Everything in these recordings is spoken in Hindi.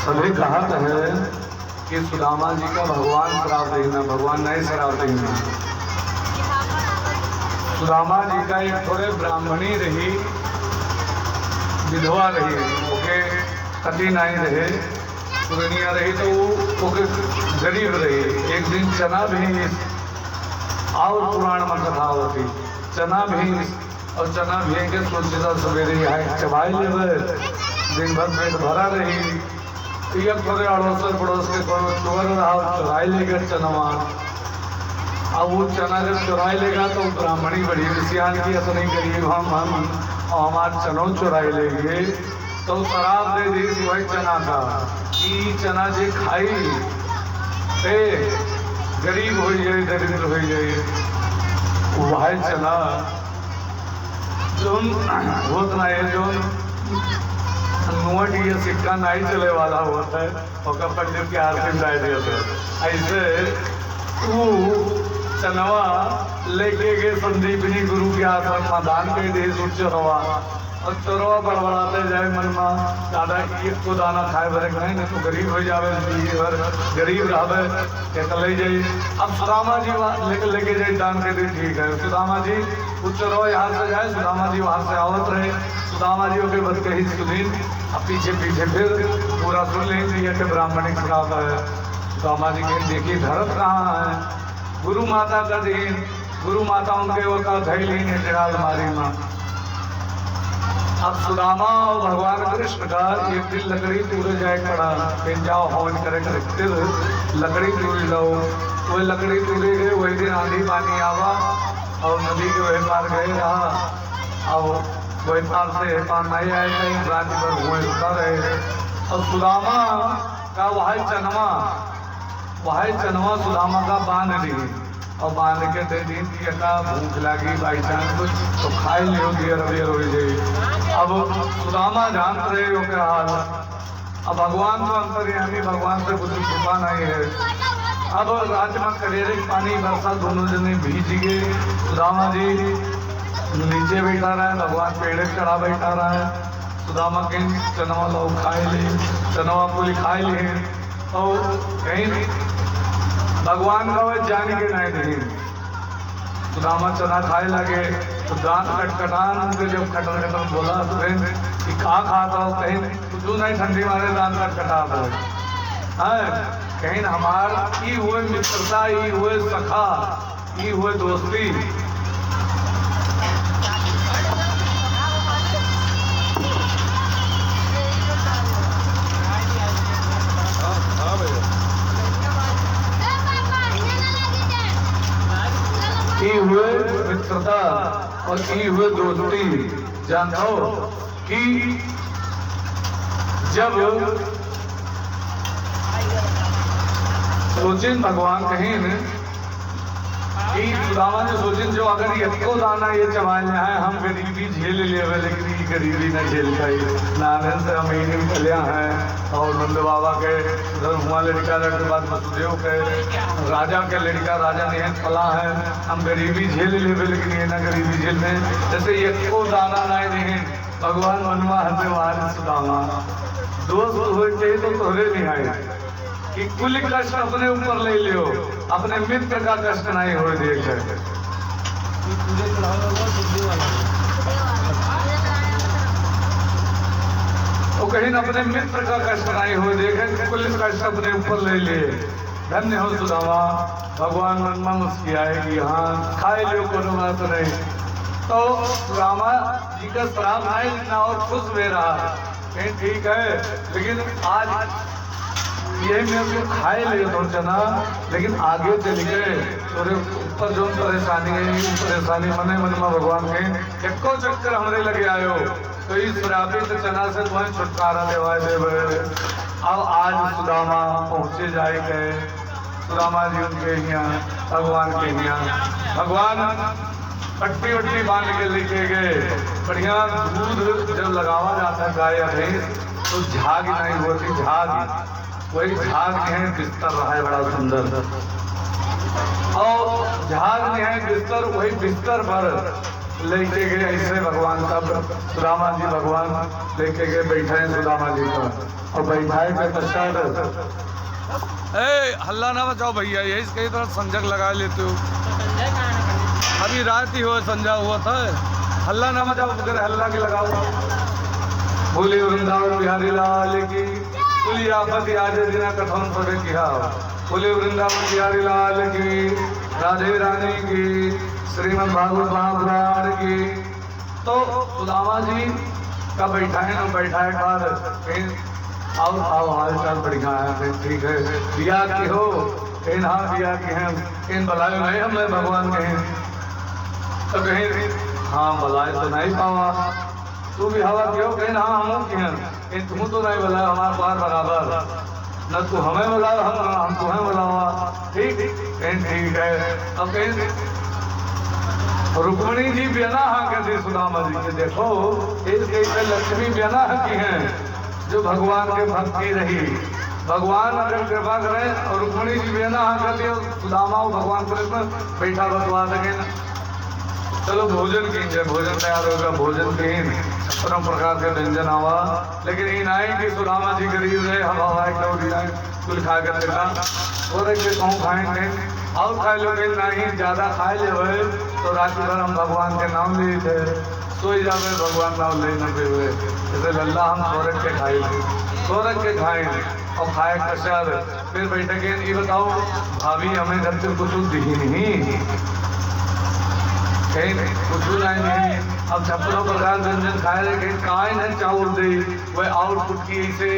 सभी कहत है कि सुदामा जी का भगवान श्राप देना, भगवान नहीं श्राप देना। सुदामा जी का एक थोड़े ब्राह्मणी रही, विधवा रही, ओके पति नहीं रहे, पुरनिया रही तो ओके गरीब रही। एक दिन चना भींस और पुराण में कथा होती, चना भींस और चना भींग के सोचता सवेरे यहाँ चबाई ले, दिन भर पेट भरा रही। एक थोड़े अड़ोसर पड़ोस के कोनो चोर रहा, चुराई लेगा चनवा। अब वो चना जब चुराई लेगा तो ब्राह्मणी बड़ी विषयान की असली गरीब हम और हमारे चनों चुराई लेंगे तो शराब दे दी वही चना का कि चना जे खाई ते गरीब हो जाए, दरिद्र हो जाए। वह चना जो होत ना है, जो नोट ये सिक्का नहीं चले वाला होता है और पंडित के हाथ में डाल दिया था। ऐसे तू चनवा लेके गए संदीपनी गुरु के आश्रम में दान के दे चोरवा, और चोरवा बड़बड़ाते जाए मन में दादा एक को दाना खाए भरे नहीं नहीं तो गरीब हो जावे, गरीब रहे ले जाइए। अब सुदामा जी लेके जाए दान के दिन, ठीक है। सुदामा जी वो चोरवा यहाँ से जाए, सुदामा जी वहाँ से आवत रहे। सुदामा जी के बद कही सुधीन, अब पीछे पीछे फिर पूरा सुन लेंगे कि ब्राह्मणी श्राप है। सुदामा जी के देखिए धरत कहाँ है, गुरु माता का दिन, गुरु माता उनके वो का धैल ही नहीं टेढ़ा अलमारी में। अब सुदामा और भगवान कृष्ण का एक दिन लकड़ी टूट जाए पड़ा, फिर जाओ हवन करे फिर लकड़ी टूट लो। वो लकड़ी टूटे गए, वही दिन आंधी पानी आवा और नदी के वही पार गए रहा। और वही पार से पार नहीं आए थे, रात भर हुए रुका रहे। और सुदामा का वह चनवा सुदामा का बांध दी और बांध के दे दिन का भूख लगी बाई चांस कुछ तो खाए लियो, देर देर हो जाए। अब सुदामा जान रहे हो क्या हाल। अब भगवान तो अंतर्यामी, भगवान से कुछ छुपा नहीं है। अब राज में कलेरे पानी बरसा, दोनों जने भीज गए। सुदामा जी नीचे बैठा रहा है, भगवान पेड़ चढ़ा बैठा रहा है। सुदामा के चनवा लोग खाए ले, चनवा पुली खाए ले और कहीं भगवान का वह जान के नहीं नहीं। सुदामा चना खाए लगे तो दांत कटकटान उनके जब खटन खटन बोला तो कि खा खाता हो, कहीं तू नहीं ठंडी मारे दांत कटकटा दो है। कहीं हमार की हुए मित्रता, ही हुए सखा, ही हुए दोस्ती। की हुए मित्रता और की हुए दोस्ती। जानते हो कि जब सोचिन भगवान कहीं कि सुदामा ने सोचिन जो अगर ये को दाना ये चबाने है, हम गरीबी झेल ले, लेकिन ये गरीबी न झेल पाई। नारायण से हम इन कल्या हैं और नंद बाबा के उधर हुआ लड़का लड़के बाद वसुदेव के राजा के लड़का राजा ने फला है। हम गरीबी झेल ले, लेकिन ये न गरीबी झेल में जैसे ये को दाना नहीं भगवान मनवा हंसे वाले सुदामा। दोस्त हो चाहिए तो तोहरे नहीं आए कि कुल कष्ट अपने ऊपर ले लियो, अपने मित्र का कष्ट नहीं हो देख। तो कहीं अपने मित्र का कष्ट नहीं हो देखे, कुल कष्ट अपने ऊपर ले लिए। धन्य हो सुदामा, भगवान मन में मुस्कियाए कि हाँ खाए लियो, कोनो बात नहीं। तो रामा जी का श्राप नहीं लेना और खुश में रहा, कहीं ठीक है। लेकिन आज ये मेरे को खाए ले तो चना, लेकिन आगे चल गए तो ऊपर जो परेशानी है, परेशानी मने मन में भगवान के एको चक्कर हमरे लगे आयो तो इस श्रापित चना से तुम्हें छुटकारा देवाए दे। अब आज सुदामा पहुँचे जाए गए, सुदामा जी उनके यहाँ भगवान के यहाँ, भगवान पट्टी वट्टी बांध के लेके गए। बढ़िया दूध जब लगावा जाता है गाय या भैंस तो झाग नहीं होती, झाग वही झाग है बिस्तर रहा है बड़ा सुंदर, और झाग है बिस्तर, वही बिस्तर पर लेके गए। ऐसे भगवान का सुदामा जी भगवान लेके गए, बैठे हैं सुदामा जी का। और बैठाए के पश्चात हल्ला ना बचाओ भैया, यही कई तरह संजक लगा लेते हो। अभी रात ही हो संजा हुआ था, हल्ला ना बचाओ, अगर हल्ला के लगाओ। बोले वृंदावन बिहारी लाल की, बोली आपत्ति आज दिना कथन सबे किया। बोले वृंदावन बिहारी लाल की, राधे रानी की, श्रीमद् भागवत महापुराण की। तो सुदामा जी का बैठाए न बैठाए बाद आओ हाल चाल बढ़िया है, ठीक है, बिया की हो इन, हाँ बिया की हैं इन, बलाए नहीं हमें भगवान कहें तो कहीं हाँ बलाए तो नहीं पावा, तू भी हवा क्यों कहीं, हाँ हम की हैं तुम तो नहीं बुलाए हमारे पार बराबर, न तू हमें बुलाओ हम तुम्हें बुलावा, ठीक कहीं ठीक है। अब कहीं रुक्मणी जी बेना कहती सुदामा जी के, देखो एक लक्ष्मी बेना की हैं जो भगवान के भक्ति रही, भगवान अगर कृपा करें और रुक्मणी जी बेना कहती है सुदामा भगवान को इसमें बैठा बतवा सके ना। चलो भोजन कीजिए, भोजन तैयार होगा, भोजन कीन 17 प्रकार के व्यंजन आवा, लेकिन इन आए कि सुदामा जी गरीब रहे, हम हवाए क्यों आए कुल खा कर देखा और के कहूँ खाएंगे और खाए लोग नहीं ज़्यादा खाए ले तो रात भर हम भगवान के नाम ले थे, सोई जावे भगवान नाम ले न हुए, जैसे लल्ला हम सोरख के खाए, सोरख के खाए और खाए कशार फिर बैठे के ये बताओ भाभी हमें घर से कुछ दी नहीं, कहीं कुछ नहीं, अब 56 प्रकार व्यंजन खाए रहे, कहीं काहे न चाउर दे वह और कुटकी ऐसे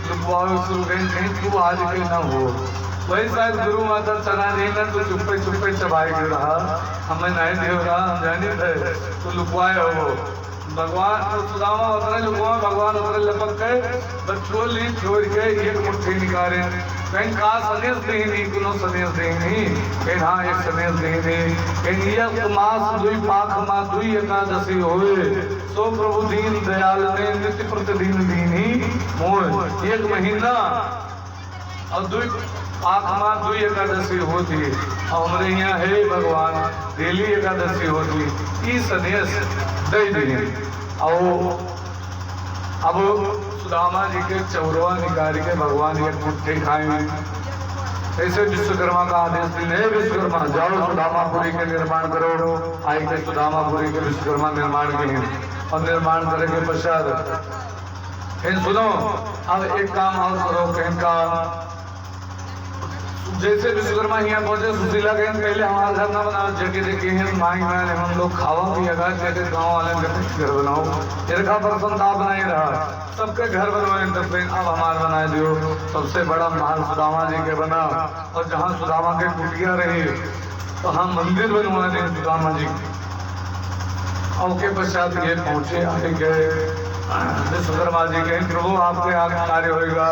लुकवाओ शुरू कहीं तू आज के न हो, वही शायद गुरु माता चना नहीं ना तो चुप्पे चबाए के रहा, हमें नहीं दे रहा, हम जाने थे तो लुकवाए हो भगवान। तो सुदामा उतरे लुकवा, भगवान उतरे लपक गए, बच्चों ली छोड़ के एक मुट्ठी निकाले, कहीं कहा सनेस दे नहीं, कुनो सनेस दे नहीं, कहीं हाँ एक सनेस दे नहीं, कहीं एक मास दुई पाख मा दुई एकादशी होए, सो प्रभु दीन दयाल ने नित्य प्रतिदिन दीनी मोह, एक महीना और दुई आत्मा दुई एकादशी होती, हमारे यहाँ है भगवान डेली एकादशी होती, ई सनेस दे दी। अब सुदामा जी के चौरवा निकाल के भगवान एक मुट्ठी खाए, ऐसे विश्वकर्मा का आदेश दिए, विश्वकर्मा जाओ सुदामापुरी के निर्माण करो, आई के सुदामापुरी के विश्वकर्मा निर्माण किए और निर्माण करने के पश्चात इन सुनो अब एक काम और करो, कहीं का जैसे विश्वकर्मा यहाँ पहुंचे सुशीला के पहले हमारा घर ना बनाओ, जगह देखिए हैं मांग में हम लोग खावा भी अगर जैसे गाँव वाले घर बनाओ, इरखा पर संताप नहीं रहा, सबके घर बनवाए तब फिर अब हमारा बनाए दियो, सबसे बड़ा महल सुदामा जी के बना और जहाँ सुदामा के कुटिया रही तो हम मंदिर बनवा दें सुदामा जी। और के पश्चात ये पहुंचे आए गए विश्वकर्मा जी के, प्रभु आपके आगे कार्य होगा,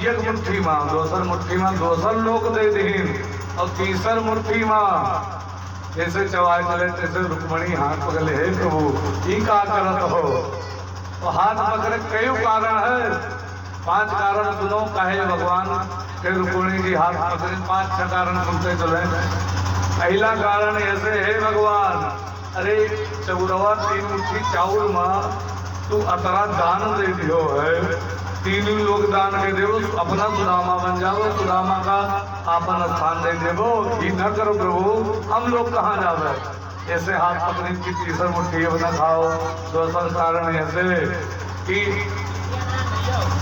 एक मुट्ठी माँ दोसर मुट्ठी माँ दोसर लोग दे दीन और तीसर मुट्ठी माँ जैसे चवाए चले तैसे रुक्मणी हाथ पकड़े, हे प्रभु ये का करत हो, तो हाथ पकड़े कई कारण है, 5 कारण सुनो कहे भगवान के रुक्मणी जी हाथ पकड़े, 5-6 कारण सुनते चले। पहला कारण ऐसे है भगवान, अरे चौरवा 3 मुट्ठी चाउर माँ तू अतरा दान दे दियो है, 3 लोग दान के देवो, अपना सुदामा बन जाओ, सुदामा का आपन स्थान दे देवो, ये न करो प्रभु हम लोग कहाँ जावे, ऐसे हाथ पकड़ी की तीसर मुट्ठी बना खाओ। दूसरा कारण ऐसे कि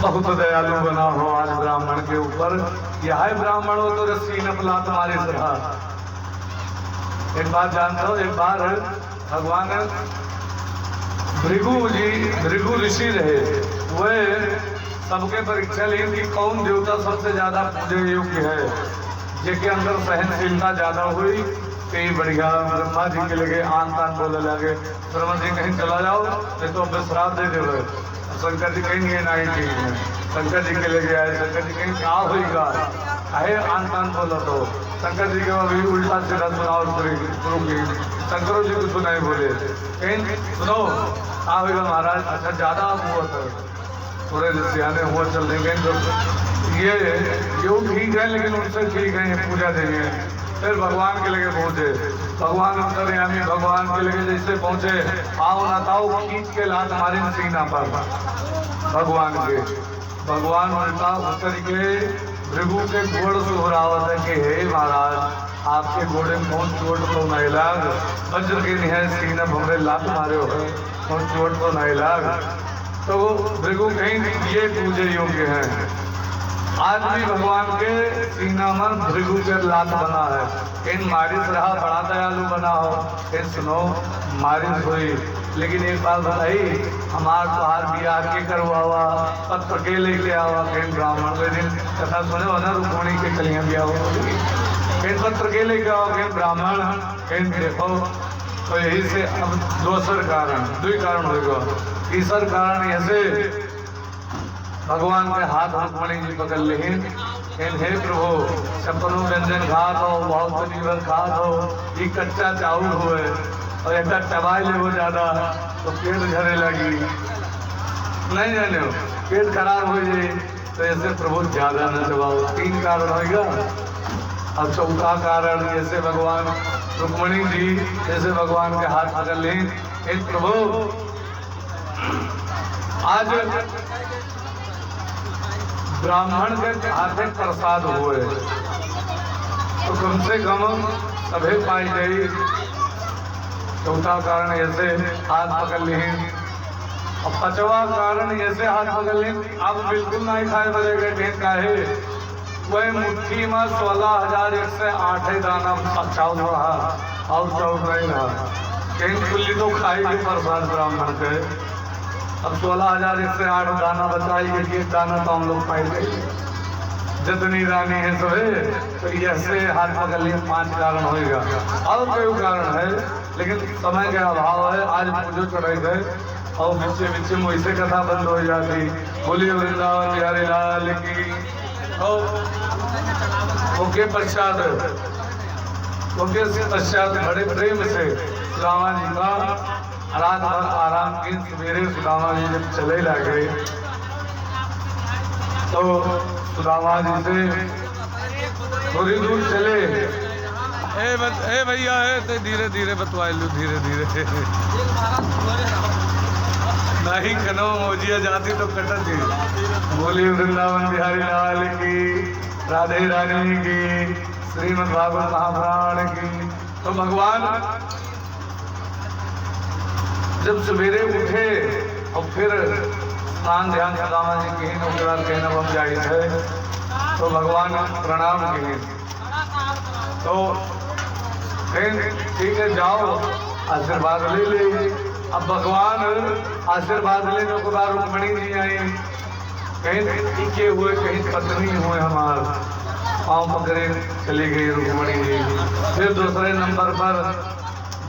बहुत दयालु बना हो आज ब्राह्मण के ऊपर, यह ब्राह्मण हो तो रस्सी न पला तुम्हारी तरह। एक बात जानते हो, एक बार भगवान भृगु ऋषि रहे, वह सबके परीक्षा ली कि कौन देवता सबसे ज्यादा पूजे योग्य है, जिसके अंदर सहनशीलता ज्यादा हुई, कई बढ़िया ब्रह्मा जी के लगे आन तान बोले लगे, ब्रह्मा जी कहीं चला जाओ नहीं तो अब श्राप दे देवे, शंकर जी कहेंगे नहीं ठीक है, शंकर जी के लगे आए, शंकर जी कहीं क्या होगा है आन तान बोला, तो शंकर जी के अभी उल्टा सीधा सुनाओ करूँगी, शंकरों जी कुछ नहीं बोले, कहीं सुनो क्या होगा महाराज, अच्छा ज्यादा हुआ था थोड़े सियाने हुआ चल देंगे तो ये ठीक है, लेकिन उनसे ठीक है पूजा देंगे। फिर भगवान के लगे पहुंचे, भगवान अंतर्यामी भगवान के लगे जैसे पहुंचे, आओ ना ताओ खींच के लात मारे सीना पर भगवान के, भगवान उल्टा उतर के भृगु के गोड़ सुहरावत है कि हे महाराज, आपके घोड़े में कौन चोट तो नहीं लाग, वज्र के निहाय सीना भमरे लात मारे हो, कौन चोट तो नहीं लाग। तो भृगु कहीं ये पूजे योग्य हैं। आज भी भगवान के सीना में भृगु के लात बना है। इन मारिस रहा बड़ा दयालु बना हो, इन सुनो मारिस हुई, लेकिन एक बात बताई, हमार त्योहार बिहार के करवावा, पत्र के लेके आवा, कहीं ब्राह्मण के दिन कथा सुने हो ना, रुक्मणी के कलियां भी आओ, कहीं पत्र के लेके आओ, कहीं ब्राह्मण, कहीं देखो। तो यही से अब दूसर कारण, दुई कारण होगा। तीसर कारण ऐसे भगवान के हाथ रुक्मणी जी पकड़ लेकिन हे प्रभु, छप्पनों व्यंजन खात हो, बहुत जीवन खात हो, ये कच्चा चाउर हुए और एक चबाई ले हो ज्यादा तो पेट झरे लगी, नहीं जाने हो पेट खराब हो जाए, तो ऐसे प्रभु ज्यादा न चबाओ। तीन कारण होगा। अब चौथा कारण, जैसे भगवान रुक्मणी जी जैसे भगवान के हाथ पकड़ लें, हे प्रभु आज ब्राह्मण के हाथे प्रसाद हुए तो कम से कम सभे पाई गई। चौथा कारण ऐसे हाथ पकड़ ली, और पांचवा कारण ऐसे हाथ पकड़ ली, अब बिल्कुल नहीं खाए बनेगा। कहीं काहे वही मुट्ठी में 16,108 दाना चावल रहा और चावल नहीं रहा, कहीं कुल्ली तो खाई के प्रसाद ब्राह्मण के। अब 16,108 दाना बचाई गई, एक दाना तो हम लोग पाई गई, जितनी रानी है सोए। तो ऐसे हाथ पकड़ लिए, 5 कारण होगा। और कोई कारण है, लेकिन समय के अभाव है, आज पूजो चढ़ाई गए और बीचे बीचे में वैसे कथा बंद हो जाती। बोलिए वृंदावन बिहारी लाल की। ओके पश्चात बड़े प्रेम से सुदामा जी का रात भर आराम की। सवेरे सुदामा जी जब चले लगे तो सुदामा जी से थोड़ी दूर चले, ए भैया है धीरे धीरे बतवा लू, धीरे धीरे नहीं कनो मोजिया जाती तो कटत थी। बोली वृंदावन बिहारी लाल की, राधे रानी की, श्रीमद् भागवत महापुराण की। तो भगवान जब सवेरे उठे और फिर स्नान ध्यान सुदामा जी की उसके बाद कहना बम जाहिर है, तो भगवान प्रणाम किए। तो ठीक है जाओ आशीर्वाद ले ले। अब भगवान आशीर्वाद लेने के बाद रुक्मणी जी आई, कहीं टीके हुए, कहीं पत्नी हुए, हमार पाँव पकड़े चली गई रुक्मणी जी। फिर दूसरे नंबर पर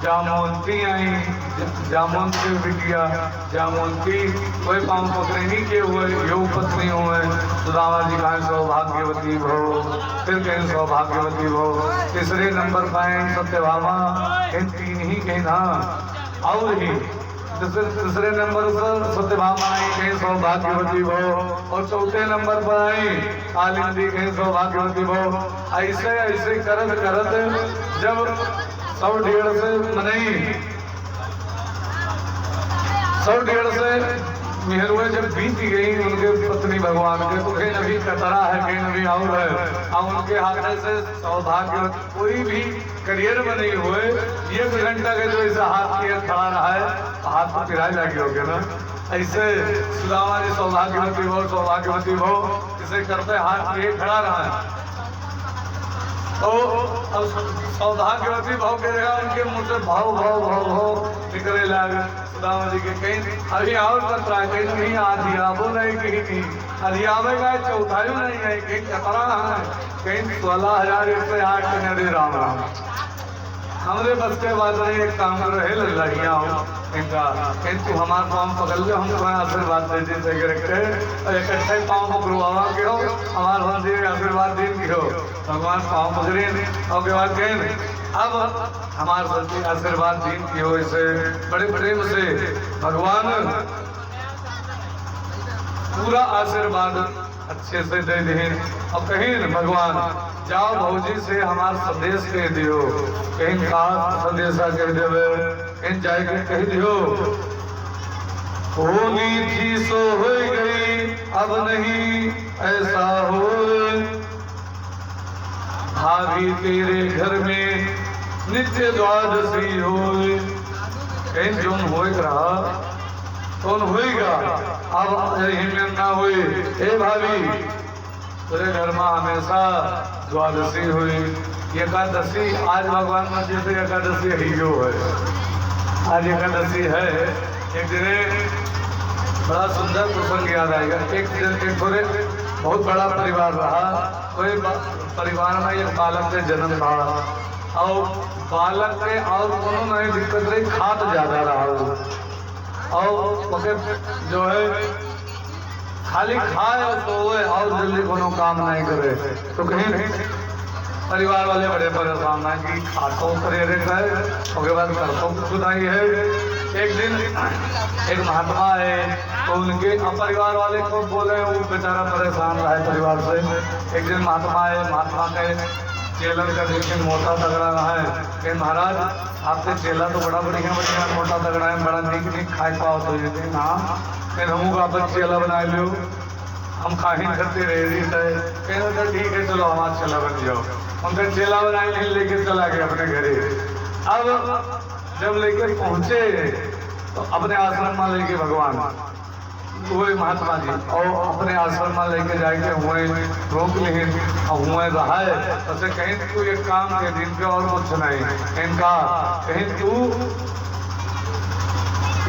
जामवंती आई, जामवंत से बिटिया जामवंती, कोई पाँव पकड़े नहीं के हुए, योग पत्नी हुए। सुदामा जी कहें सौभाग्यवती भो, फिर कहें सौभाग्यवती भो। तीसरे नंबर पाए सत्यभामा, इन 3 ही कहना और ही। तीसरे नंबर पर सत्यभामा आई, कहीं सौभाग्यवती भो, और चौथे नंबर पर आई कालिंदी, कहीं सौभाग्यवती भो। ऐसे ऐसे करत करत जब 100-150 से मनई 100-150 मेहरुए जब बीत गई उनके पत्नी भगवान के, तो कहीं नबी कतरा है, कहीं नबी और है। अब उनके हाथ से सौभाग्य कोई भी करियर में नहीं हुए, 1 घंटा के जो ऐसे हाथ किए खड़ा रहा है, हाथ को पिराई लगी हो गया ना। ऐसे सुदामा जी सौभाग्यवती भो, सौभाग्यवती भो, इसे करते हाथ किए खड़ा रहा है। तो अब सौभाग्यवती भाव के देखा, उनके मुंह से भाव भाव भाव भाव निकले लगे सुदामा जी के। कहीं अभी और कतरा है, कहीं नहीं आधियाबो नहीं, कहीं नहीं अधियावेगा, चौथाई नहीं है, कहीं कतरा है, कहीं 16,108 के नदी राम राम। हमरे बस के बाद नहीं, एक काम रहे लड़िया हो इनका, कहीं तू हमारे पाँव पकड़ लो, हम तुम्हें आशीर्वाद दे दी रखे, और इकट्ठे पाँव पकड़वा के हो, हमारे भगवान जी आशीर्वाद दिन की हो। भगवान पाँव पकड़े और के बाद कहें अब हमारे प्रति आशीर्वाद दिन की हो। इसे बड़े प्रेम से भगवान पूरा आशीर्वाद अच्छे से दे दें। और कहीं भगवान जाओ भौजी से हमार संदेश कह दियो, कहीं खास संदेशा कह देवे, कहीं जाए के कह दियो। होनी थी सो हो गई, अब नहीं ऐसा हो। भाभी तेरे घर में नित्य द्वादशी हो। इन जोन होए रहा कौन होएगा, अब यही में ना हुई। हे भाभी तेरे घर में हमेशा द्वादशी हुई। एकादशी आज भगवान मसीह से एकादशी ही जो है, आज एकादशी है। एक दिन बड़ा सुंदर प्रसंग याद आएगा। एक दिन एक थोड़े बहुत बड़ा परिवार रहा। कोई परिवार में एक बालक के जन्म था और बालक के और कोनो नहीं दिक्कत रही, खात ज्यादा रहा वो। और ओके जो है खाली खाए और सोए और जल्दी कोनो काम नहीं करे। तो कहीं परिवार वाले बड़े परेशान हैं कि खातो करे रहे, उसके बाद करतों की खुदाई है। एक दिन एक महात्मा है तो उनके परिवार वाले को बोले, वो बेचारा परेशान रहा है परिवार से। एक दिन महात्मा है, महात्मा के चेला का लेकिन मोटा तगड़ा रहा है कि महाराज आपके चेला तो बड़ा बढ़िया बढ़िया मोटा तगड़ा है, बड़ा नीक नीक खाए पाओ। तो ये दिन हाँ फिर हम अपन चेला बना लो, हम खाही करते रहे कहना ठीक है चलो हमारा चेला बन जाओ। उनका चेला बनाए नहीं लेके चला गया अपने घरे। अब जब लेके पहुंचे तो अपने आश्रम में लेके भगवान वही महात्मा जी और अपने आश्रम में लेके जाके हुए रोक लिए हुए रहा है। तो कहीं तू एक काम के दिन पे और कुछ नहीं इनका, कहीं तू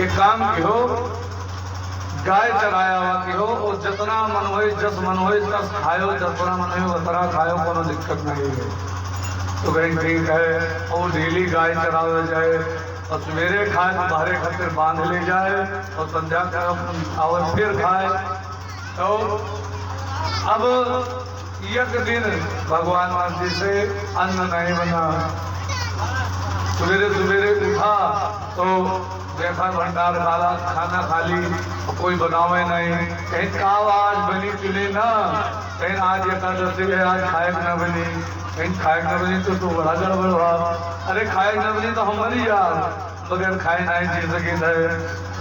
एक काम की हो, गाय चराया हुआ की हो और जितना मन हो जस मन हो तस खायो, जितना मन हो उतना खायो, कोनो दिक्कत नहीं है। तो कहीं ठीक है और डेली गाय चरावे जाए और सवेरे खाए तो बाहरे खातिर बांध ले जाए और संध्या और फिर खाए। तो अब एक दिन भगवान मर्जी से अन्न नहीं बना। सवेरे सवेरे उठा तो देखा भंडार खाला, खाना खाली कोई बनावे नहीं। कहीं काव आज बनी चुने ना, कहीं आज एकादशी है आज खाए न बनी, कहीं खाए न बनी तो तू बड़ा गड़बड़ हुआ। अरे खाए न बनी तो हम मरी जा, बगैर खाए नहीं जी सके थे,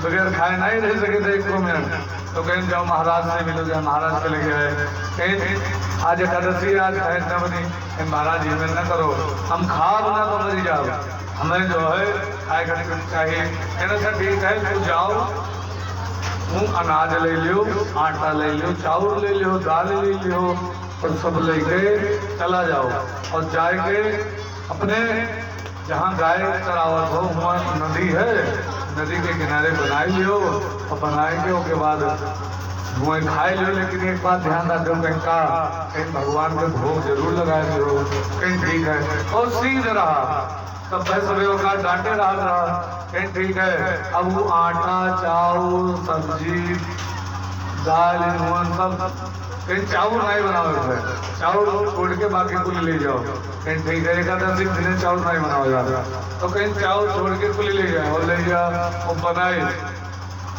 बगैर खाए नहीं रह सके थे एक मिनट। तो कहीं जाओ महाराज से मिलो जाए, महाराज चले गए। कहीं आज एकादशी आज खाए न बनी, कहीं महाराज जी में न करो, हम खा बना तो मरी जाओ, हमें जो है खाए खाने को चाहिए। कहना था ठीक है तू जाओ, तू अनाज ले लियो, आटा ले लियो, चावल ले लियो, दाल ले लियो और सब लेके चला जाओ और जाके अपने जहाँ गाय चरावत हो वहाँ नदी है, नदी के किनारे बनाए लियो और बनाए के उसके बाद धुएं खाए लियो। लेकिन एक बात ध्यान रखो कहीं का कहीं भगवान के भोग जरूर लगाए लियो। कहीं ठीक है और सीध रहा तब सभी का डांटे रहा कहीं ठीक है। अब वो आटा चावल सब्जी दाल नून सब कहीं चावल नहीं बनाओ है, चावल छोड़ के बाकी कुल ले जाओ। कहीं ठीक है एकादशी दिन चावल नहीं बनाओ जाता तो कहीं चावल छोड़ के कुल ले जाए और ले जा और बनाए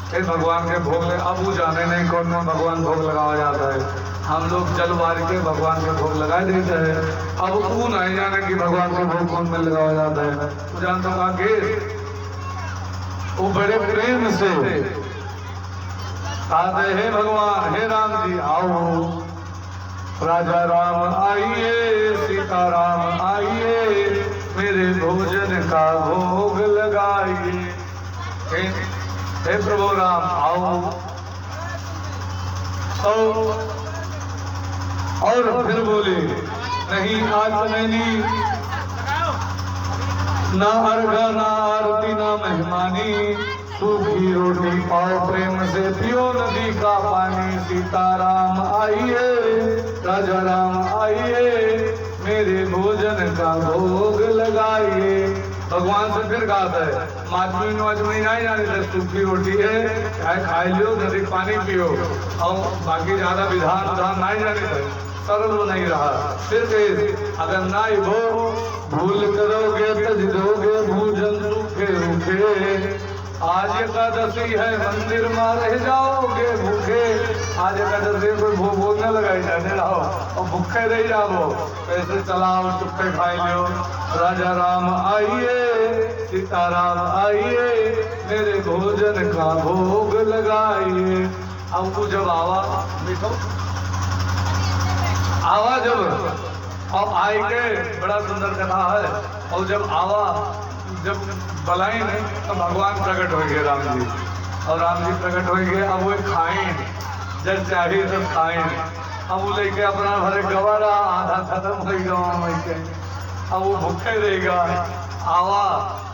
फिर भगवान के भोग ले। अब वो जाने नहीं कौन में भगवान भोग लगाया जाता है, हम लोग जल वार के भगवान के भोग लगा देते हैं। अब वो नहीं जाने कि भगवान के भोग कौन में लगाया जाता है। तो जानते हो आगे वो बड़े प्रेम से कहते हे भगवान हे राम जी आओ, राजा राम आइए, सीता राम आइए, मेरे भोजन का भोग लगाइए। हे प्रभु राम आओ। और फिर बोले नहीं आज नहीं ना अर्घा ना आरती ना मेहमानी, सूखी रोटी पाओ प्रेम से पियो नदी का पानी। सीताराम आइए, राजा राम आइए, मेरे भोजन का भोग लगाइए। भगवान से फिर कहा है माचमी नहीं जाने तक सूखी रोटी है चाहे खाए लियो, नदी पानी पियो और बाकी ज्यादा विधान उधान नहीं जाने तक सरल नहीं रहा। फिर अगर नहीं हो भूल करोगे तज दोगे भोजन सूखे रूखे। आज एकादशी है मंदिर में रह जाओगे भूखे, आज एकादशी कोई भोग न लगाई जाने रहो। और भूखे रही जाओ, पैसे चलाओ चुप्पे खाई लियो। राजा राम आइए, सीताराम आइए, मेरे भोजन का भोग लगाइए। अब वो जब आवा देखो, आवा जब और आए के बड़ा सुंदर कथा है। और जब आवा, जब बलाई नहीं तो भगवान प्रकट हो गए राम जी, और राम जी प्रकट हो गए। अब वो खाएं जब चाहिए तब खाएं। अब वो लेके अपना भरे गवारा आधा खत्म हो गया। अब वो भूखे रहेगा। आवा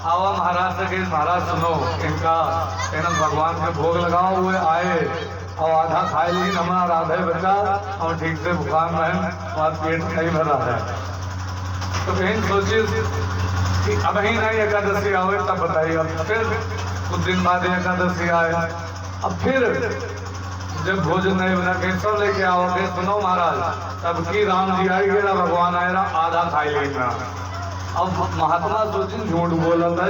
आवा महाराज से कहीं महाराज सुनो, इनका भगवान के भोग लगाओ। हुए आए और आधा खाए, लेकिन हमारा राधे बचा और ठीक से भगवान में और पेट नहीं भरा है। तो कहीं सोचिए कि अब ही नहीं एकादशी आवे तब बताइए। अब फिर कुछ दिन बाद एकादशी आए, अब फिर जब भोजन नहीं बना कहीं सब लेके आओ, कहीं सुनो महाराज तब की राम जी आई गए, भगवान आए ना, आधा खाई लेना। अब महात्मा सोचिए झूठ बोला था,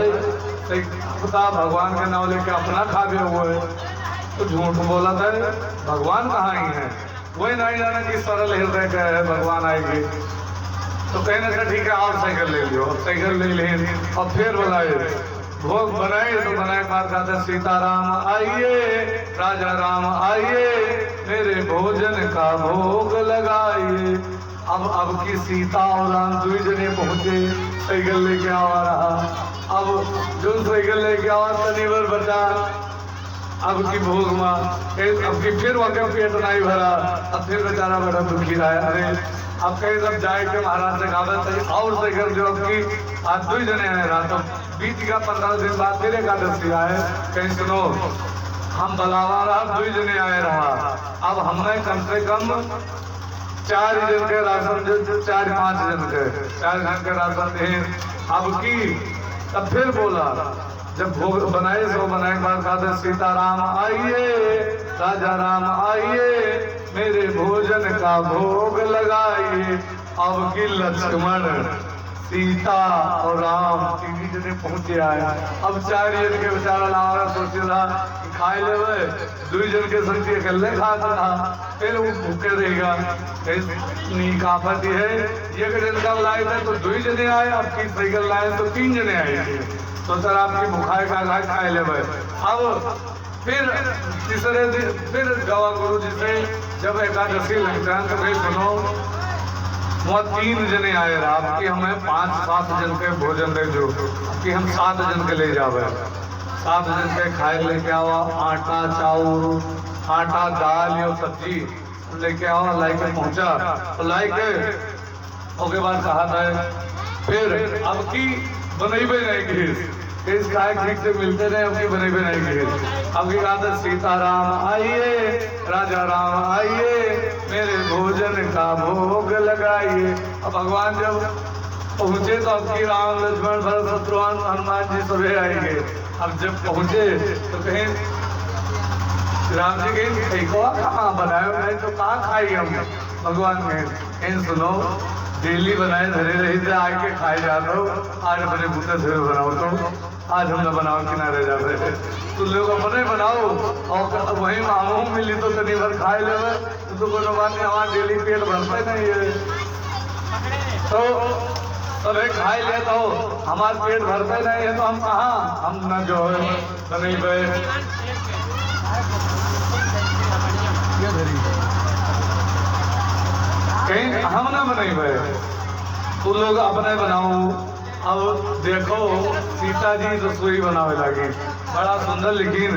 भगवान के नाम लेके अपना खा गए हुए तो झूठ बोला था। भगवान कहाँ ही है, वही नहीं जाना कि सरल हृदय का है भगवान आएंगे। तो कहने से ठीक है आप साइकिल ले लियो, साइकिल ले लिए और फिर बुलाए, भोग बनाए। तो बनाए बात कहते सीताराम आइए, राजा राम आइए, मेरे भोजन का भोग लगाइए। अब की सीता और राम दुई जने पहुंचे, साइकिल लेके आवा रहा। अब जो साइकिल लेके आवा तनी भर बचा, अब की भोग माँ, अब की फिर वहाँ पेट नहीं भरा। अब फिर बेचारा बड़ा दुखी रहा है। अरे अब कहीं सब जाए के महाराज से कहा और साइकिल जो अब की आज दो जने आए रहा। तो बीत का 15 दिन बाद फिर एकादशी आए, कहीं सुनो हम बलावा रहा, दो जने आए रहा। अब हमने कम से कम 4 जन के राशन, 4-5 जन के 4 जन के राशन दे। अब की तब फिर बोला, जब भोग बनाए सो बनाए के बाद कहा सीताराम आइए, राजा राम आइए, मेरे भोजन का भोग लगाइए। अब की लक्ष्मण, सीता और राम 3 जने पहुंचे आए। अब 4 जन के बेचारा लावारा सोच रहा कि खाए ले, 2 जन के संग अकेले खाता था, फिर वो भूखे रहेगा। नहीं काफत है, एक जन का लाए थे तो 2 जने आए, अब की साइकिल लाए तो 3 जने आए। तो सर आपकी भुखाए का घाट खाए ले। अब फिर तीसरे दिन फिर गवा गुरु जी से जब एकादशी लगता है तो भाई सुनो, वहाँ 3 जने आए रहा। आपकी हमें 5-7 जन के भोजन दे जो, कि हम 7 जन के ले जावे। 7 जन के खाए लेके आओ, आटा चाउर, आटा दाल या सब्जी लेके आओ। लाई के पहुंचा तो लाई के उसके बाद कहा था फिर अब की बनैबे नहीं घीस खाए ठीक से मिलते रहे, अब की बनैबे नहीं घीस। अब की कहा सीताराम आइए, राजा राम आइए, मेरे भोजन का भोग लगाइए। अब भगवान जब पहुंचे तो अब की राम लक्ष्मण भरत शत्रुघ्न हनुमान जी सभी आएंगे। अब जब पहुंचे तो कहीं राम जी कहीं कहाँ बनाए नहीं तो कहाँ खाई हम। भगवान कहें सुनो, डेली बनाए धरे रही थे, आग के खाए जाते हो, आज अपने बूते से बनाओ। तो आज हम न बनाओ किनारे जाते थे, तो लोग अपने बनाओ और वहीं मामू मिली तो कहीं भर खाए ले। तो कोनो बात नहीं, हमारा डेली पेट भरता नहीं है तो सब खाए ले तो हमारा पेट भरता नहीं है। तो हम कहाँ, हम न जो है बने कहीं हम ना बने भाई, तो लोग अपने बनाओ। अब देखो सीता जी रसोई बनावे लगी, बड़ा सुंदर, लेकिन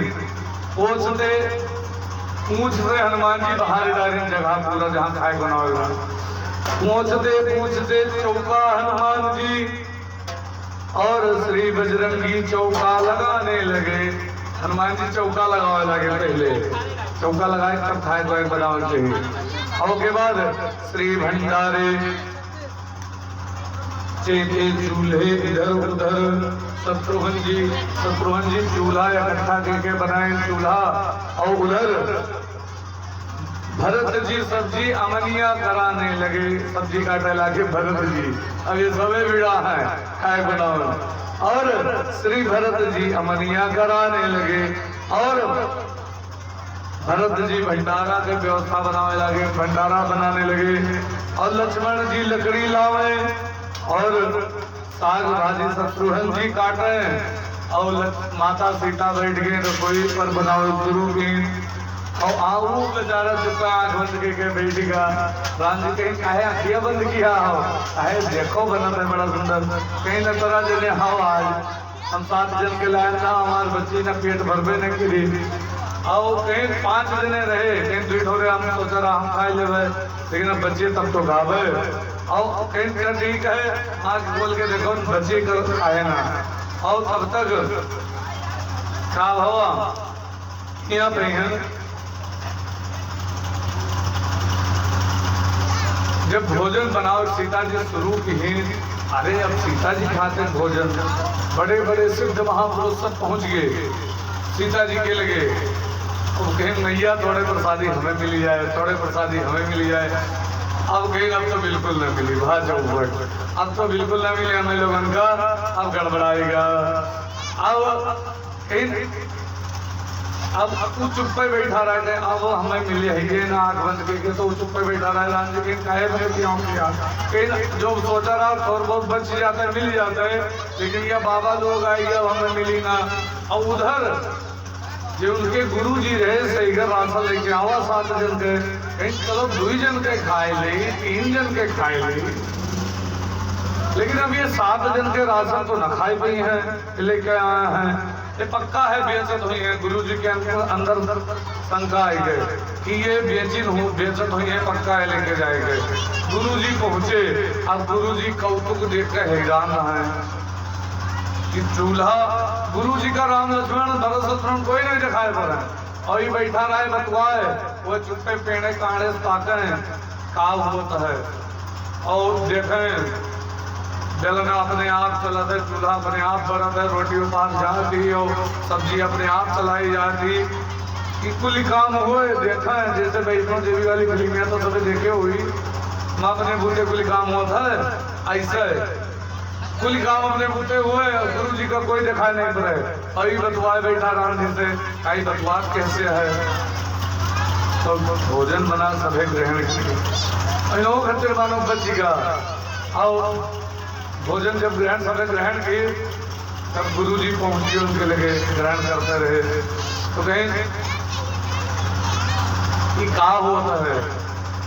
पूछते हनुमान जी बाहर डाली जगह पूरा जहाँ खाए बनावे। पूछते चौका हनुमान जी और श्री बजरंगी चौका लगाने लगे। हनुमान जी चौका लगावे लगे, पहले चौका लगाए तब खाए तो बनावे चाहिए। और के बाद श्री भंडारे चेते चूल्हे इधर उधर, शत्रुघ्न जी चूल्हा इकट्ठा करके बनाए चूल्हा। और उधर भरत जी सब्जी अमनिया कराने लगे, सब्जी काटे लाके भरत जी। अब ये सबे बिड़ा है खाए बनाओ। और श्री भरत जी अमनिया कराने लगे और भरत जी भंडारा के व्यवस्था बनाने लगे, भंडारा बनाने लगे। और लक्ष्मण जी लकड़ी लावे और साग भाजी शत्रुघ्न जी काटे और माता सीता बैठ गए रसोई पर बनाओ गुरु की और आऊ बेचारा चुका आंख बंद के बैठेगा। राम जी कहीं काहे आंखिया बंद किया हो, काहे देखो बनत है बड़ा सुंदर, कहीं न तोरा जने हाओ आज हम 7 जन के लाए ना हमार बच्ची न पेट भरबे न करी और कहीं 5 जने रहे कहीं दूध हो रहे हम सोचा रहा हम खाए लेवे लेकिन अब बच्चे तब तो गावे और कहीं ठीक है आँख खोल के देखो बच्चे कर खाए ना और तब तक क्या हुआ यहाँ पे हैं जब भोजन बनाओ सीता जी शुरू की ही अरे अब सीता जी खाते भोजन बड़े बड़े सिद्ध महापुरुष सब पहुंच गए सीता जी के लगे अब कहीं नैया थोड़े प्रसादी हमें मिली जाए थोड़े प्रसादी हमें मिली जाए अब कहीं अब तो बिल्कुल न मिली भाज चौपट अब तो बिल्कुल न मिले हमें लोगों का अब गड़बड़ाएगा अब कहीं अब तू चुप पे बैठा रहे अब हमें मिले है ना आंख बंद करके तो चुप पे बैठा रहा है राम जी कहीं काहे में किया कहीं जो सोचा रहा थोड़ा बहुत बच जाता है मिल जाता है लेकिन क्या बाबा लोग आएंगे अब हमें मिली ना और उधर जो उनके गुरु जी रहे सही घर राशन लेके आवा 7 जन के कहीं चलो 2 जन के खाए ले 3 जन के खाए ले लेकिन अब ये 7 जन के राशन तो न खाए पाई हैं लेके आए हैं ये पक्का है बेइज्जत हुई है गुरु जी के अंदर शंका आई गए कि ये बेइज्जत हुई है पक्का है लेके जाएंगे। गुरु जी पहुंचे अब गुरु जी कौतुक देख कर हैरान है कि चूल्हा गुरु जी का राम लक्ष्मण भरत शत्रुघ्न कोई नहीं दिखाए पर है और ये बैठा रहा है बतवाए वो चुप्पे पेड़े कांडे ताके का होता है और देखें बेलना अपने आप चलत है चूल्हा अपने आप बनत है रोटी पास जाती और सब्जी अपने आप चलाई जाती कि कुल काम हुए देखा है जैसे वैष्णो देवी वाली फिल्में तो सभी देखे हुई मैं अपने बूते कुल काम होता है ऐसे कुल काम अपने बूते हुए गुरु जी का कोई दिखाई नहीं पड़े और ये बतवाए बैठा राम जी से आई बतवा कैसे है तो भोजन बना सभी ग्रहण की खच्चर मानो बचेगा और भोजन जब सभी ग्रहण किए तब गुरु जी पहुंचे उनके लगे ग्रहण करते रहे तो कहीं कि क्या होता है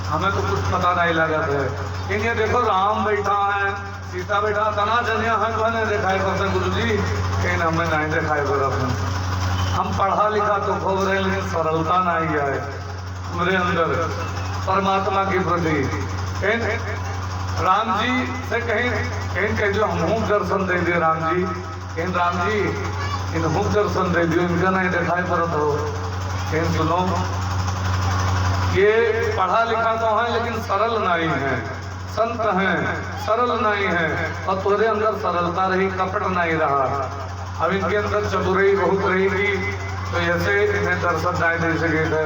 हमें तो कुछ पता नहीं लगा था लेकिन ये देखो राम बैठा है सीता बैठा तना जनिया हमें दिखाई पड़ता गुरु जी कहीं हमें नहीं दिखाई पड़ा हम पढ़ा लिखा तो खूब रहे लेकिन सरलता नहीं आए हमारे अंदर परमात्मा के प्रति राम जी से कहीं जो हम दर्शन दे दिए राम जी कहीं राम जी इनको दर्शन दे दियो इनका नहीं दिखाई पड़त हो कहीं सुनो ये पढ़ा लिखा तो है लेकिन सरल नहीं है संत हैं सरल नहीं है और तुम्हारे अंदर सरलता रही कपट नहीं रहा अब इनके अंदर चतुराई बहुत रहेगी तो ऐसे इन्हें दर्शन नहीं दे सके थे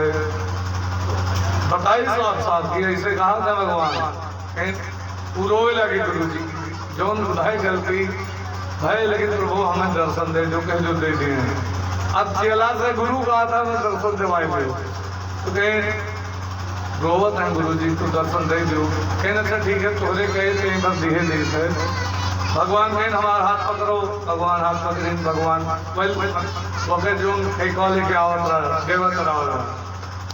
बताइए साफ साफ कि ऐसे कहा था भगवान कहीं रोए लगे गुरु जी जो भाई गलती भाई लेकिन प्रभु हमें दर्शन दे जो कह जो दे दिए हैं अब चेला से गुरु कहा था मैं दर्शन दिवाई दे तो कहीं रोवत है गुरु जी तो दर्शन दे दो कहीं अच्छा ठीक है तोहरे कहे कहीं बस दिए दे है भगवान कहीं हमारा हाथ पकड़ो भगवान हाथ पकड़े भगवान ओके जो कॉले के आवत रहा देवत रहा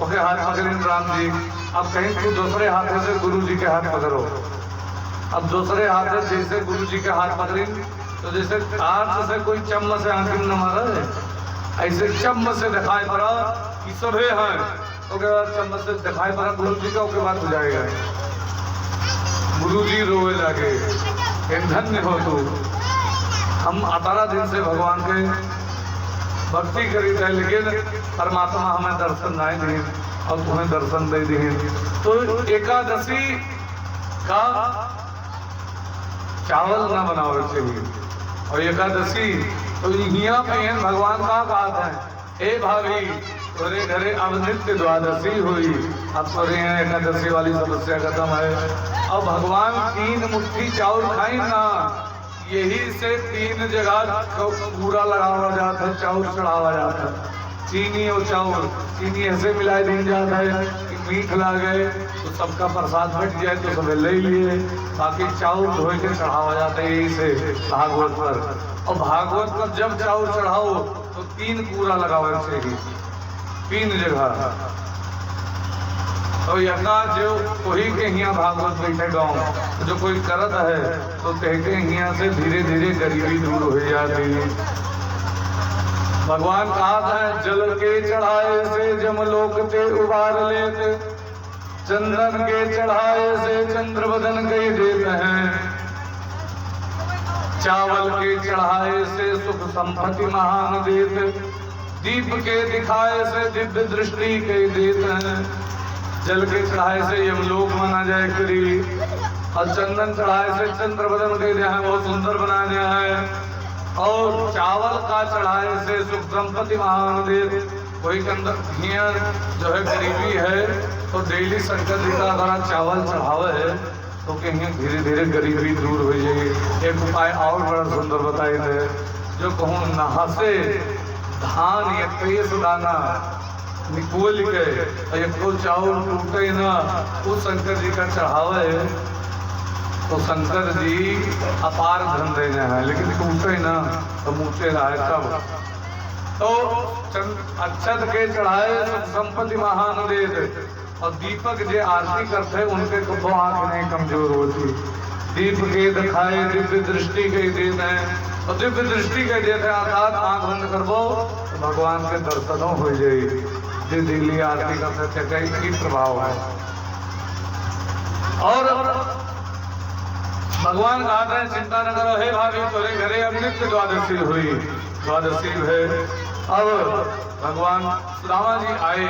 ओके हाथ पकड़े राम जी अब कहीं तू दूसरे हाथ से गुरु जी के हाथ पकड़ो अब दूसरे हाथ से जैसे गुरु जी के हाथ पकड़े तो जैसे हाथ से कोई चम्मच से आंखें न मारे ऐसे चम्मच से दिखाई पड़ा कि सभे हैं उसके बाद चम्मच से दिखाई पड़ा गुरु जी का उसके बाद हो जाएगा गुरु जी रोए लगे धन्य हो तू हम 18 दिन से भगवान के भक्ति करी थे लेकिन परमात्मा हमें दर्शन नहीं दिए और तुम्हें दर्शन दे दिए तो एकादशी का चावल ना बनाओ चाहिए और एकादशी तो यहाँ पे भगवान का बात है ए भाभी तोरे घरे अब नित्य द्वादशी हुई अब तोरे यहाँ एकादशी वाली समस्या खत्म है अब भगवान 3 मुट्ठी चावल खाई ना यही से 3 जगह पूरा लगावा जाता है चावल चढ़ावा जाता है चीनी और चावल चीनी ऐसे मिलाए दी जाता है कि मीठ लागे तो सबका प्रसाद बट जाए तो सब ले लिए, बाकी चाउर धोए के चढ़ावा जाता है यही से भागवत पर। और भागवत पर जब चाउर चढ़ाओ तो 3 कूड़ा लगावे चाहिए, 3 जगह। और यका जो कोई के हिया भागवत बैठे गाँव जो कोई करत है तो कहते हिया से धीरे धीरे गरीबी दूर हो जाती है। भगवान कहा है जल के चढ़ाए से जमलोक ते उबार लेते, चंदन के चढ़ाए से चंद्र बदन कई देते हैं, चावल के चढ़ाए से सुख संपत्ति महान देते, दीप के दिखाए से दिव्य दृष्टि कई देते हैं, जल के चढ़ाए से यमलोक माना जाए करी, और चंदन चढ़ाए से चंद्र बदन कई दिया है बहुत सुंदर बना दिया है, और चावल का चढ़ाए से सुख संपत्ति महान दे। कोई के अंदर हिया जो है गरीबी है तो डेली शंकर जी का अगर चावल चढ़ावे है तो कहीं धीरे धीरे गरीबी दूर हो जाएगी। एक उपाय और बड़ा सुंदर बताए थे, जो कहूँ नहासे धान या तेज दाना निकोल के एक तो चावल टूटे ना, वो शंकर जी का चढ़ावे तो शंकर जी अपार धन देने हैं, लेकिन टूटे ना तो मुँचे रहे तब। तो अक्षत के चढ़ाए संपत्ति महान दे, और दीपक जो आरती करते उनके कबो आंख नहीं कमजोर होती, दीप के दिखाए दिव्य दृष्टि के देते हैं, और दिव्य दृष्टि के देते अर्थात आंख बंद करबो तो भगवान के दर्शनों हो जाए। जो दिल्ली आरती करते थे कई प्रभाव है। और भगवान कहते हैं चिंता न करो हे भाभी तोरे घरे अब नित्य द्वादशी हुई, द्वादशी है। अब भगवान सुदामा जी आए,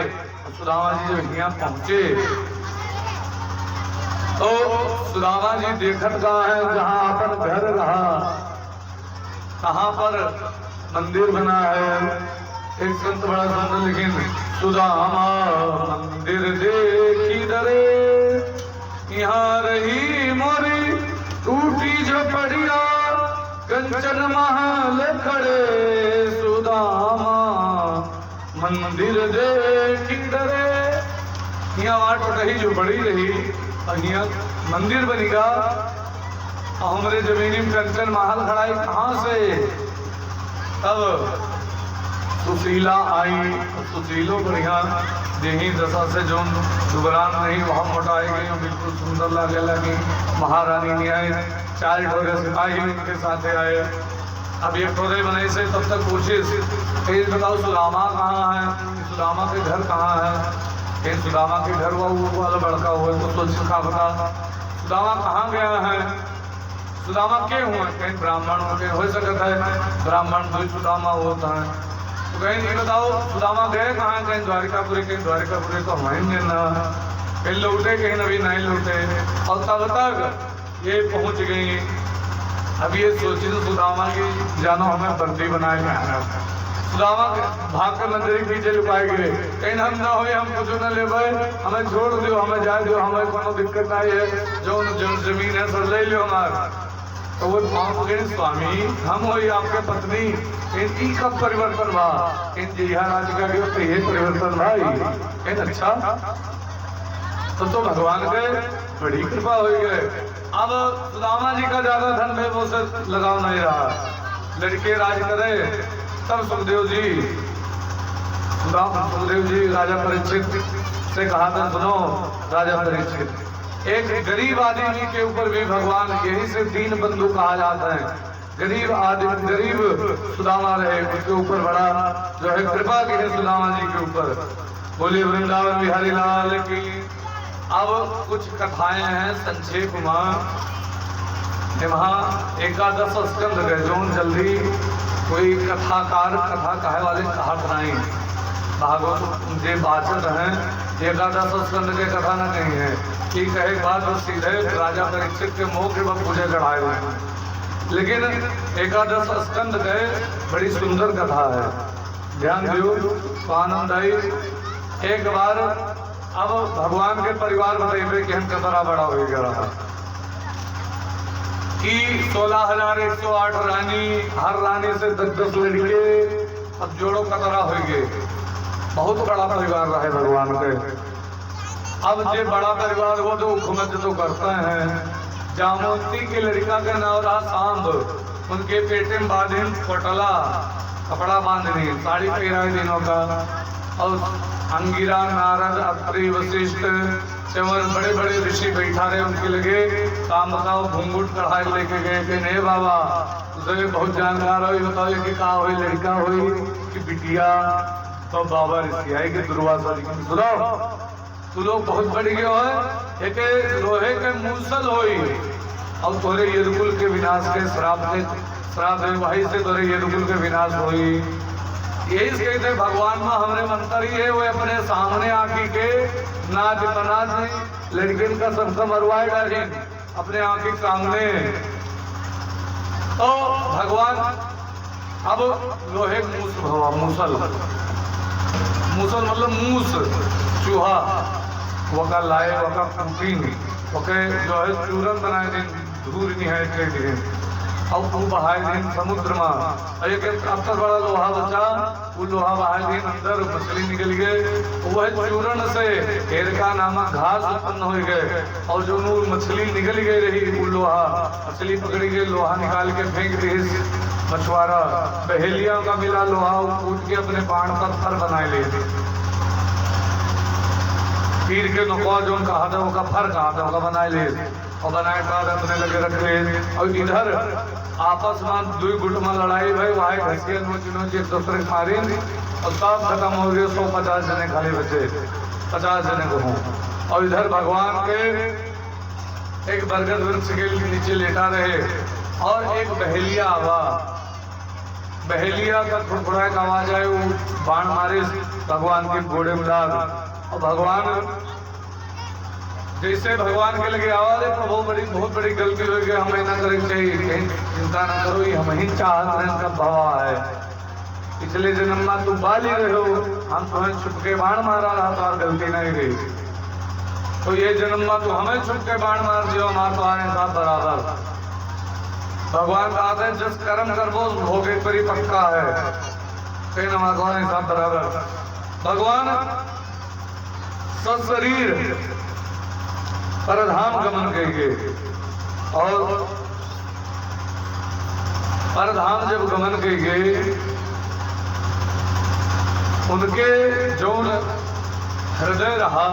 सुदामा जी जब यहाँ पहुंचे तो सुदामा जी देखत कहाँ है जहाँ अपन घर रहा कहाँ पर मंदिर बना है। एक संत बड़ा सुंदर लेकिन सुदामा मंदिर देखी डरे, यहाँ रही मोरी टूटी झोपड़िया, कंचन महल खड़े सुदामा मंदिर देखी डरे। यहाँ वहाँ टूटी झोपड़ी रही और यहाँ मंदिर बनेगा, और हमारे जमीनी में कंचन महल खड़ाई कहाँ से। तब सुशीला आई, सुशीलो बढ़िया देही दशा से जो दुबरान नहीं वहाँ मोटाई गई और बिल्कुल सुंदर लगे लगी। महारानी ने आए, 4 ढोरे सिपाही उनके साथ आए। अब एक ढोरे बने से तब तक पूछे कहीं बताओ सुदामा कहाँ है, सुदामा के घर कहाँ है। कहीं सुदामा के घर वो वाला बड़का हुआ तो सोच का बता सुदामा कहाँ गया है, सुदामा के हुआ। कहीं ब्राह्मण हो सकता है, ब्राह्मण कोई सुदामा होता है। तो कहीं नहीं बताओ सुदामा गए कहाँ, कहीं द्वारिकापुरी, कहीं द्वारिकापुरी तो हमें ना, कहीं लौटे कहीं नभी नहीं लौटे। और तब तक ये पहुंच गई। अब ये सोची तो सुदामा की जानो हमें बंदी बनाए गए, सुदामा भाग कर मंदिर के पीछे लुकाए गए। कहीं हम ना हो हम कुछ न ले हमें छोड़ दो, हमें जाए दो, हमें कोनो दिक्कत नहीं है, जो जमीन है सब ले लो हमारा। तो वो स्वामी हम हो आपके पत्नी, इनकी कब परिवर्तन बा, इन जिहा राज का तो ये परिवर्तन भाई इन अच्छा। तो भगवान के बड़ी कृपा हो गए। अब सुदामा जी का ज्यादा धन में वो से लगाव नहीं रहा, लड़के राज करे। तब सुखदेव जी राजा परीक्षित से कहा था सुनो राजा परीक्षित, एक गरीब आदमी के ऊपर भी भगवान यही से दीन बंधु कहा जाता है। गरीब आदमी, गरीब सुदामा रहे उसके ऊपर बड़ा जो है कृपा की है सुदामा जी के ऊपर। बोलिए वृंदावन बिहारी लाल की। अब कुछ कथाएं हैं संक्षेप में। वहाँ 11 स्कंद गए जो जल्दी कोई कथाकार कथा कहे वाले कहत नहीं, भागवत जे बाचत हैं 11 स्कंद के कथा न कहीं है। ठीक है, एक बात बस सीधे राजा परीक्षित के मुँह के वक्त पूजे चढ़ाए हुए हैं, लेकिन 11 स्कंद गए बड़ी सुंदर कथा है, ध्यान दियो तो आनंद आई। एक बार अब भगवान के परिवार बताइए कि हम कतरा बड़ा हो गया कि 16,108 रानी, हर रानी से 10-10 लड़के, अब जोड़ो कतरा हो गए। बहुत बड़ा परिवार रहे भगवान के। अब जे बड़ा परिवार हो तो हुकूमत तो करते हैं। जामोती के लड़का का नाम रहा सांब, उनके पेटे में बांधीन पटला कपड़ा बांधनी साड़ी पहरा दिनों का। और अंगिरा नारद अत्रि वशिष्ठ चवन बड़े बड़े ऋषि बैठा रहे उनके लगे। सांब का घूंघट कढ़ाई लेके गए कि नहीं बाबा तुझे बहुत जानकार हो, बताओ कि का हुई लड़का हुई कि बिटिया। तो बाबा ऋषि आए कि दुर्वासा जी सुनो तू लोग बहुत बढ़ गए हो, एक लोहे के मूसल होई और तोरे यदुकुल के विनाश के श्राप है वही से तोरे यदुकुल के विनाश होई। यही कहते भगवान में हमरे मंत्र ही है वो अपने सामने आकी के नाच बनाच नहीं लड़किन का सबका मरवाए डाले अपने आंखी के सामने। तो भगवान अब लोहे मूसल मतलब मूस चूहा वका लाए वका कुटीन वके जो है चूरन बनाए दिन धूल नहीं है के दिन और वो बहाए दिन समुद्र में और एक अब बड़ा लोहा बचा वो लोहा बहाए दिन अंदर मछली निकल गए वह चूरन से एरका नामक घास उत्पन्न हो गए और जो मछली निकल गई रही वो लोहा मछली पकड़ी गई लोहा निकाल के फेंक दी मछुआरा बहेलिया का मिला लोहा कूट के अपने बाण पत्थर बनाए ले पीर के नुकवा जो कहा था वो फर कहा था वो बनाए ले और बनाए बाद अपने लगे रख ले। और इधर आपस में दो गुट में लड़ाई भाई वहां घसिया नोच नोच एक दूसरे को मारे और सब खत्म हो गए। 150 जने खाली बचे 50 जने को हों। और इधर भगवान के एक बरगद वृक्ष के नीचे लेटा रहे और एक बहेलिया आवा बहेलिया का खुड़खुड़ाए का आवाज आए वो बाण मारे भगवान के घोड़े में डाल और भगवान जैसे भगवान के लगे आवाज है तो बहुत बड़ी गलती हो गई हमें ना करे चाहिए कहीं चिंता ना करो ये हम ही चाहत रहे का भावा है। पिछले जन्म में तुम बाली रहे हो हम तुम्हें छुपके बाण मारा रहा तो और गलती नहीं गई तो ये जन्म में तो हमें छुपके बाण मार दियो हमारे तुम्हारे साथ बराबर। भगवान का आदेश जिस कर्म कर वो भोगे परी पक्का है कहीं ना तुम्हारे साथ बराबर। भगवान सशरीर परधाम गमन करेंगे और परधाम जब गमन करेंगे उनके जो हृदय रहा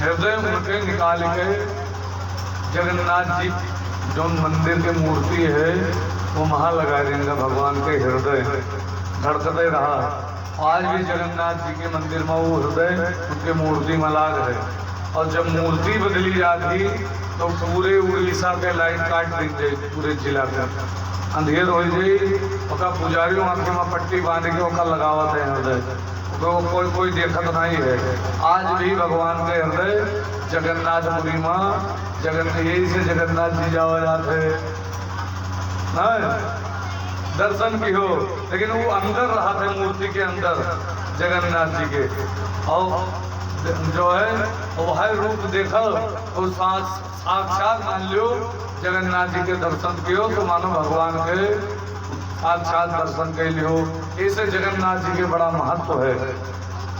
हृदय उनके निकाल के जगन्नाथ जी जो मंदिर की मूर्ति है वो वहां लगा देंगे भगवान के हृदय धड़कते रहा। आज भी जगन्नाथ जी के मंदिर में वो हृदय उनके मूर्ति में लाग है और जब मूर्ति बदली जाती तो पूरे उड़ीसा के लाइट काट दी जाए पूरे जिला का अंधेर हो जाए ओका पुजारियों आंखें में पट्टी बांध के ओका लगावत है हृदय तो कोई देखत नहीं है। आज भी भगवान के हृदय जगन्नाथपुरी में यही से जगन्नाथ जी जावा जाते दर्शन की हो लेकिन वो अंदर रहा था मूर्ति के अंदर जगन्नाथ जी के और जो है वह रूप देखा और साक्षात मान लो जगन्नाथ जी के दर्शन कियो तो मानो भगवान के साक्षात दर्शन कर लियो। ऐसे जगन्नाथ जी के बड़ा महत्व है।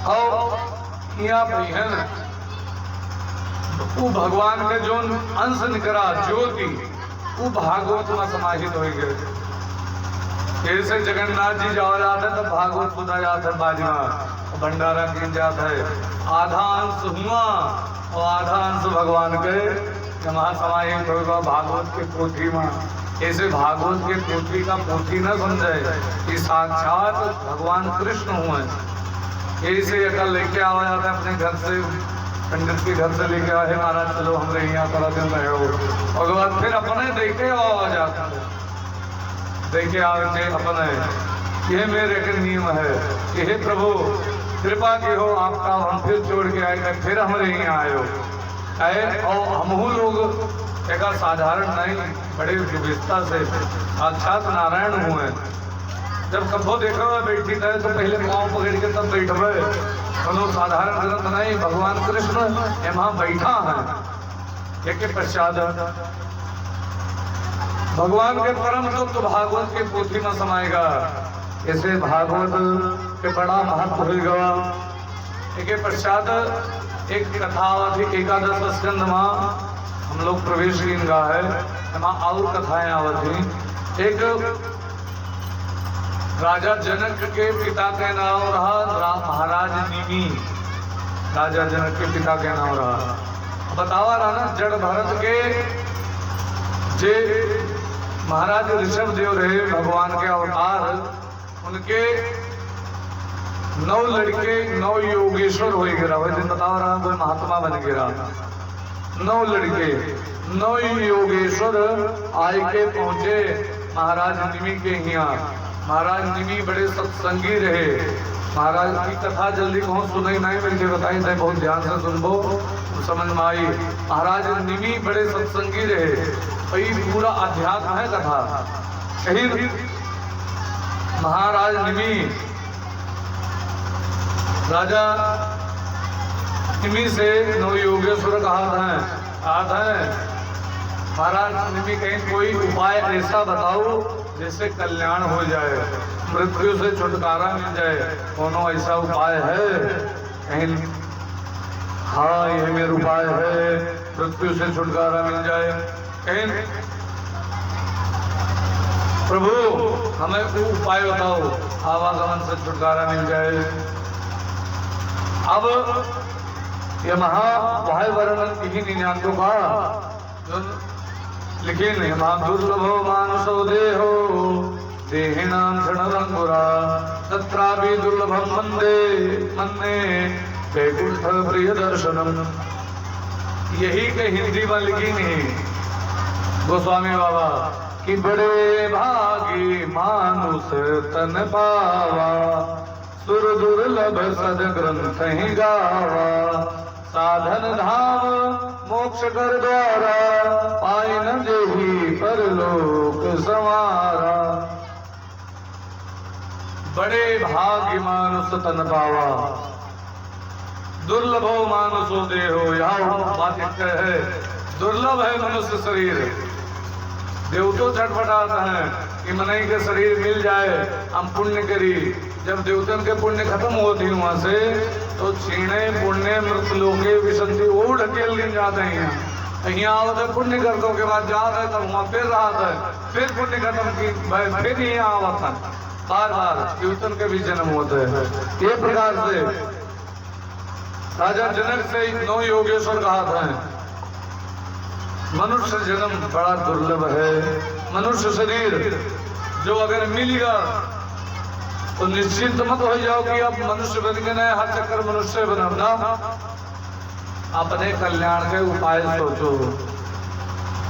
और यहाँ पे है वो भगवान के जो अंश निकला ज्योति वो भागवत में समाहित हो गए। ऐसे जगन्नाथ जी जाओ जाते तो भागवत सुना जाता है बाजमा भंडारा गिन जाता है आधा अंश हुआ और आधा अंश भगवान के वहाँ समाहित होगा भागवत के पोथी में। ऐसे भागवत के पोथी का पोथी न समझे कि साक्षात भगवान कृष्ण हुए। ऐसे अकल लेके आवा जाता है अपने घर से पंडित के घर से लेके आए महाराज चलो हमरे यहाँ करा दिन रहे हो और बाद फिर अपने देखे आवा जाता है देखे आगे अपने यह मेरे के नियम है कि हे प्रभु कृपा की हो आपका हम फिर छोड़ के आए फिर हमारे यहाँ आए हो और हमहू लोग एक साधारण नहीं बड़े विविधता से साक्षात नारायण हुए। जब कभो देखो बैठी था तो पहले पाँव पकड़ के तब बैठे तो साधारण ग्रंथ नहीं भगवान कृष्ण यहाँ बैठा है एक के पश्चात भगवान के परम तत्व भागवत के पोथी में समाएगा। ऐसे भागवत के बड़ा महत्व होगा एक पश्चात एक कथा थी एकादश स्कंद में हम लोग प्रवेश गिनगा है वहाँ और कथाएं आवत थी। एक राजा जनक के पिता के नाम रहा महाराज निमि। राजा जनक के पिता के नाम रहा बतावा रहा ना जड़ भरत के जे महाराज ऋषभ देव रहे भगवान के अवतार, उनके 9 लड़के 9 योगेश्वर हो गिरा। वही दिन बतावा रहा कोई महात्मा बन गिरा। 9 लड़के 9 योगेश्वर आए के पहुंचे महाराज निमि के यहाँ। महाराज निमि बड़े सत्संगी रहे। महाराज की कथा जल्दी कहूँ सुनाई नहीं मिलती बताई थे, बहुत ध्यान से सुनबो समझ में आई। महाराज निमि बड़े सत्संगी रहे। वही पूरा अध्यात्म है कथा। शहीद महाराज निमि राजा निमि से 9 योगेश्वर कहा था महाराज निमि कहीं कोई उपाय ऐसा बताओ जिससे कल्याण हो जाए, मृत्यु से छुटकारा मिल जाए। कोनो ऐसा उपाय है कहीं? हाँ यह मेरा उपाय है, मृत्यु से छुटकारा मिल जाए कहीं। प्रभु हमें वो उपाय बताओ आवागमन से छुटकारा मिल जाए। अब यह महाभाय वर्णन की 99 का लेकिन दुर्लभो मानुषो देहो देहिनां क्षणरंगुरा तत्रापि दुर्लभं वन्दे मन्ये वैकुंठ प्रिय दर्शनम। यही के हिंदी में लिखी नहीं गोस्वामी बाबा कि बड़े भागी मानुष तन पावा सुर दुर्लभ सद ग्रंथ ही गावा साधन धाम मोक्ष कर द्वारा पाई न जेहि परलोक संवारा। बड़े भाग्य मानुष तन पावा दुर्लभो मानुषो देहो। यहाँ बात है दुर्लभ है मनुष्य शरीर। देवतो छटपटाते हैं कि मनई के शरीर मिल जाए हम पुण्य करी। जब देवतन के पुण्य खत्म होती वहां से तो छीणे पुण्य मृत लोके विशंति वो ढकेल दिन जाते हैं। यहाँ आवत पुण्य कर्तों के बाद जा रहे तब वहां फिर रहा है, फिर पुण्य खत्म की फिर यहाँ आवत है। बार बार देवतन के भी जन्म होते हैं। ये प्रकार से राजा जनक से 9 योगेश्वर कहा था मनुष्य जन्म बड़ा दुर्लभ है। मनुष्य शरीर जो अगर मिलेगा तो निश्चिंत मत हो जाओ कि अब मनुष्य बन के नहीं, हर चक्कर मनुष्य बनना। अपने कल्याण के उपाय सोचो।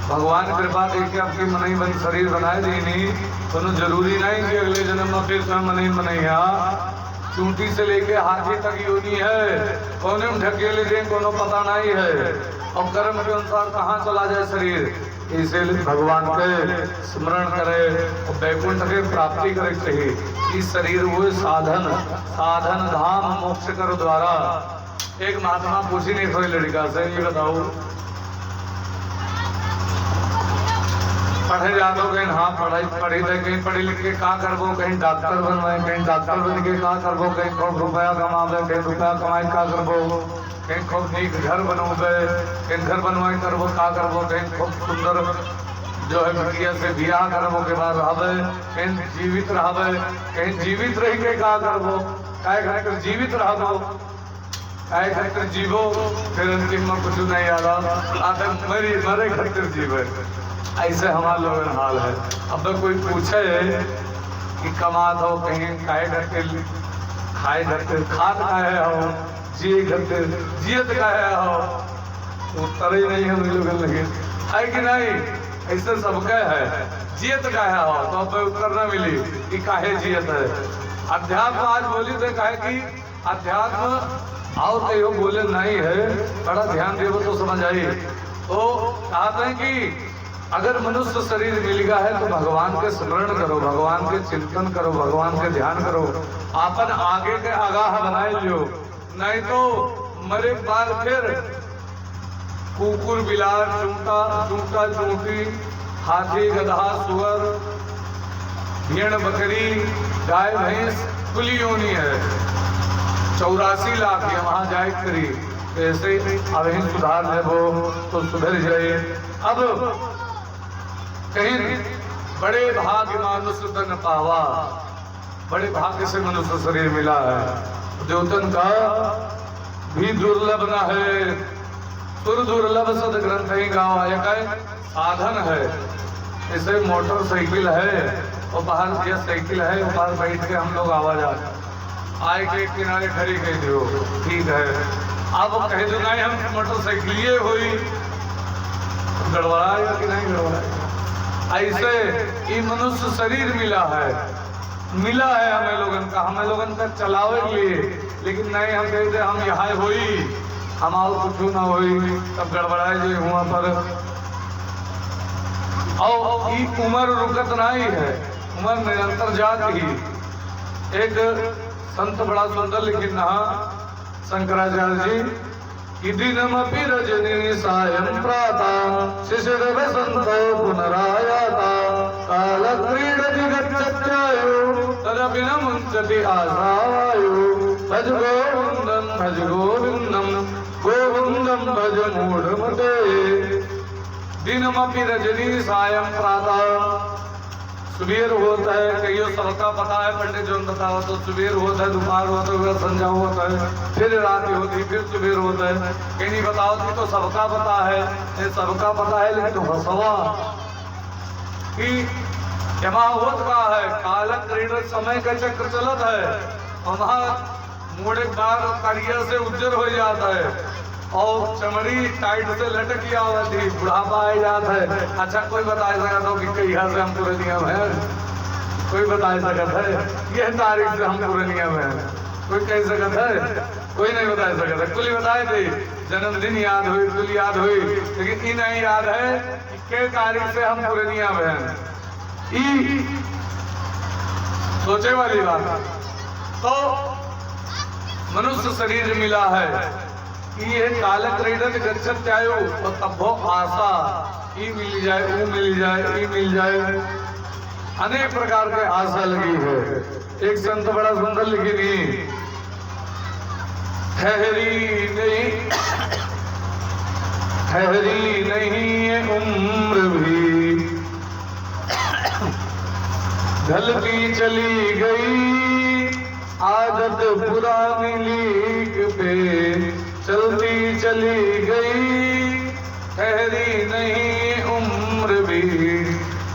भगवान कृपा देखिए आपकी मनई बन शरीर बनाए दी नहीं तो जरूरी नहीं कि अगले जन्म में फिर मनई बनैया। चूंटी से लेके हाथी तक योनि है, कोने में ढकेले दें कोनो पता नहीं है। और कर्म के अनुसार कहाँ चला जाए शरीर। इसीलिए भगवान के स्मरण करे और वैकुंठ की प्राप्ति करे चाहिए। इस शरीर हुए साधन धाम मोक्ष कर द्वारा। एक महात्मा पूछी नहीं थोड़ी लड़का से ये बताओ पढ़े जाते कहीं हाँ पढ़ी थे कहीं पढ़ी लिख के का करबो, कहीं डॉक्टर बनवाए कहीं डॉक्टर बन के का करबो, कहीं खूब रुपया कमावे कहीं रुपया कमाए का करबो, कहीं खूब नीक घर बनोगे कहीं घर बनवाए करबो का करबो, कहीं खूब सुंदर जो है बिटिया से बियाह करबो के बाद रहबे, कहीं जीवित रहबे, कहीं जीवित रह के का करबो, काय खातिर जीवित रहबो, काय खातिर जीवो, फिर अंतिम में कुछ नहीं आला आदम मरे खातिर जीवे। ऐसे हमारे लोगों का हाल है। अब कोई पूछे कि कमात हो कहीं खाए खातिर खाए खातिर खात खाए हो जिए खातिर जियत खाए हो, उत्तर ही नहीं हम लोग लगे है कि नहीं। ऐसे सबका है जियत काहे हो तो अब उत्तर न मिली कि काहे जियत है। अध्यात्म आज बोली थे काहे कि अध्यात्म और कहीं बोले नहीं है, बड़ा ध्यान देवो तो समझ आई। तो कहते हैं कि अगर मनुष्य शरीर मिल गया है तो भगवान के स्मरण करो, भगवान के चिंतन करो, भगवान के ध्यान करो, आपन आगे के आगाह बनाए लियो। नहीं तो मरे बाद फिर कुकुर बिलार चूंटा चूंटी हाथी गधा सुअर भेड़ बकरी गाय भैंस खुली होनी है। 84 लाख ये वहां जाए करी ऐसे अब ही सुधार है वो तो सुधर जाए। अब कहीं बड़े भाग्य मानुष तन पावा, बड़े भाग्य से मनुष्य शरीर मिला है। द्योतन का भी दुर्लभ न है, सुर दुर्लभ सद ग्रंथ ही गावा। एक साधन है, जैसे मोटरसाइकिल है और बाहर यह साइकिल है और बाहर बैठ के हम लोग आवाजात आए के किनारे खड़ी कह दो ठीक है। अब कह दो नहीं हम मोटरसाइकिल ये हुई गड़बड़ाएगा कि नहीं गड़बड़ाएगा। ऐसे ये मनुष्य शरीर मिला है हमें लोगन का चलावे के लिए, लेकिन नहीं हम कहते हम यहाँ हुई हम आओ कुछ ना हुई तब गड़बड़ाए जो हुआ पर। और ये उम्र रुकत नहीं है, उम्र निरंतर जाती ही। एक संत बड़ा सुंदर लिखित ना शंकराचार्य जी कि दिनमपि रजनी सायं प्रातः शिशिर वसंतो पुनरायाता काल क्रीडति गच्छत्यायु तदपि न मुञ्चति आशावायु भज गोविन्दं गोविन्दं भज मूढ़मते। दिनमपि रजनी सायं प्रातः सुबेर होता है, कईयों सबका पता है पंडित जो बताओ तो सुबेर होता है, दोपहर होता है, संध्या होता है, फिर रात होती है, फिर सुबेर होता है। कहीं नहीं बताओ तो सबका पता है, ये सबका पता है लेकिन तो हसवा कि यमावत का है काल क्रीड समय का चक्र चलत है। वहाँ मुड़े बार करिया से उज्जर हो जाता है और चमड़ी टाइट से लटकी आवती बुढ़ापा आ जाता है। अच्छा कोई बता सकता हो कि कहिया से हम पुरनिया में है? कोई बता सकता है यह तारीख से हम पुरनिया में है? कोई कह सकता है? कोई नहीं बता सकता। कुल बताए थे जन्मदिन याद हुई, कुल याद हुई, लेकिन ये नहीं याद है कि किस तारीख से हम पुरनिया में हैं। सोचे वाली बात। तो मनुष्य शरीर मिला है ये काल क्रीडन गच्छत आयो और तब आशा ई मिल जाए वो मिल जाए ई मिल जाए, अनेक प्रकार के आशा लगी है। एक संत बड़ा सुंदर लिखी थी ठहरी नहीं ये उम्र भी ढलती चली गई आदत पुरानी लीक पे चलती चली गई। ठहरी नहीं उम्र भी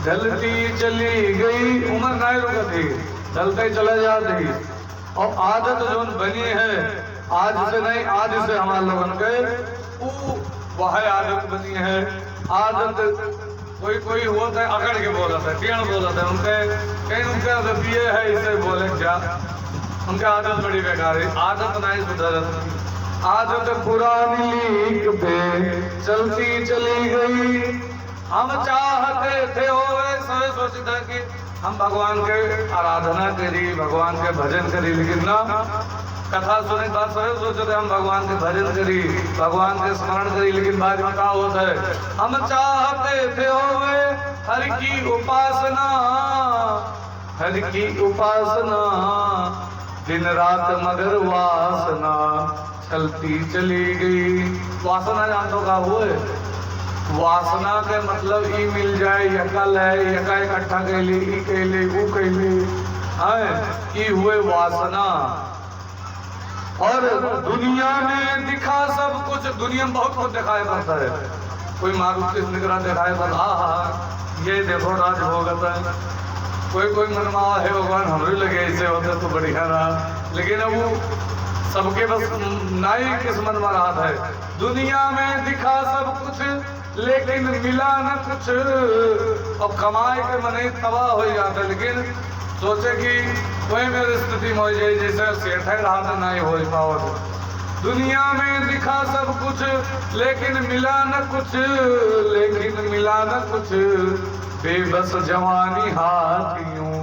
ढलती चली गई, उम्र नहीं रुकती ढलते चला जाती। और आदत जो बनी है आज से नहीं, आज से हमारे लोगों के वह आदत बनी है। आदत कोई होता है अकड़ के बोला था टेढ़ बोला था उनके कहीं उनके आदत ये है इसे बोले क्या उनकी आदत बड़ी बेकार है। आदत नहीं सुधरत, आदत पुरानी लीक पे चलती चली गई। हम चाहते थे सब सोचते कि हम भगवान के आराधना करी, भगवान के भजन करी, लेकिन ना कथा सुने बाद सब सोचते हम भगवान के भजन करी, भगवान के स्मरण करी, लेकिन बाद में क्या होता है हम चाहते थे हर की उपासना, हर की उपासना दिन रात मगर वासना चलती चली गई। वासना जानतो का वो है? वासना के मतलब ई मिल जाए यकल है यका इकट्ठा कैले ई कैले वो कैले है ई हुए वासना। और दुनिया में दिखा सब कुछ, दुनिया में बहुत कुछ दिखाई पड़ता है। कोई मारुति निगरा दिखाई पड़ता ये देखो राज भोगता है, कोई मनवा है भगवान हमरे लगे ऐसे होते तो बढ़िया रहा, लेकिन अब वो सबके बस नाई किस्मत में रहा है। दुनिया में दिखा सब कुछ लेकिन मिला न कुछ, और कमाए के मने तबाह हो जाता है। लेकिन सोचे कि वही मेरी स्थिति में हो जाए जैसे सेठ है रहा था नहीं हो पाओ। दुनिया में दिखा सब कुछ लेकिन मिला न कुछ, लेकिन मिला न कुछ, बेबस जवानी हाथ यूं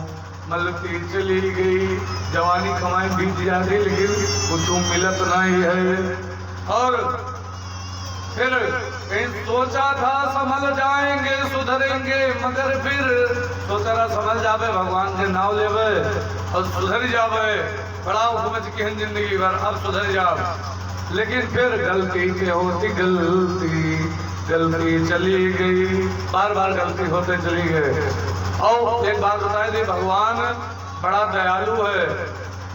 मलती चली गई। जवानी कमाई बीत जाती लेकिन कुछ मिलत नहीं है। और फिर सोचा था संभल जाएंगे सुधरेंगे, मगर फिर सोचा था संभल जावे भगवान के नाम लेवे और सुधर जावे, बड़ा हुकूमत की हैं जिंदगी भर, अब सुधर जाओ। लेकिन फिर गलती पे होती गलती चली गई, बार बार गलती होते चली गए। और एक बात बताए दी, भगवान बड़ा दयालु है,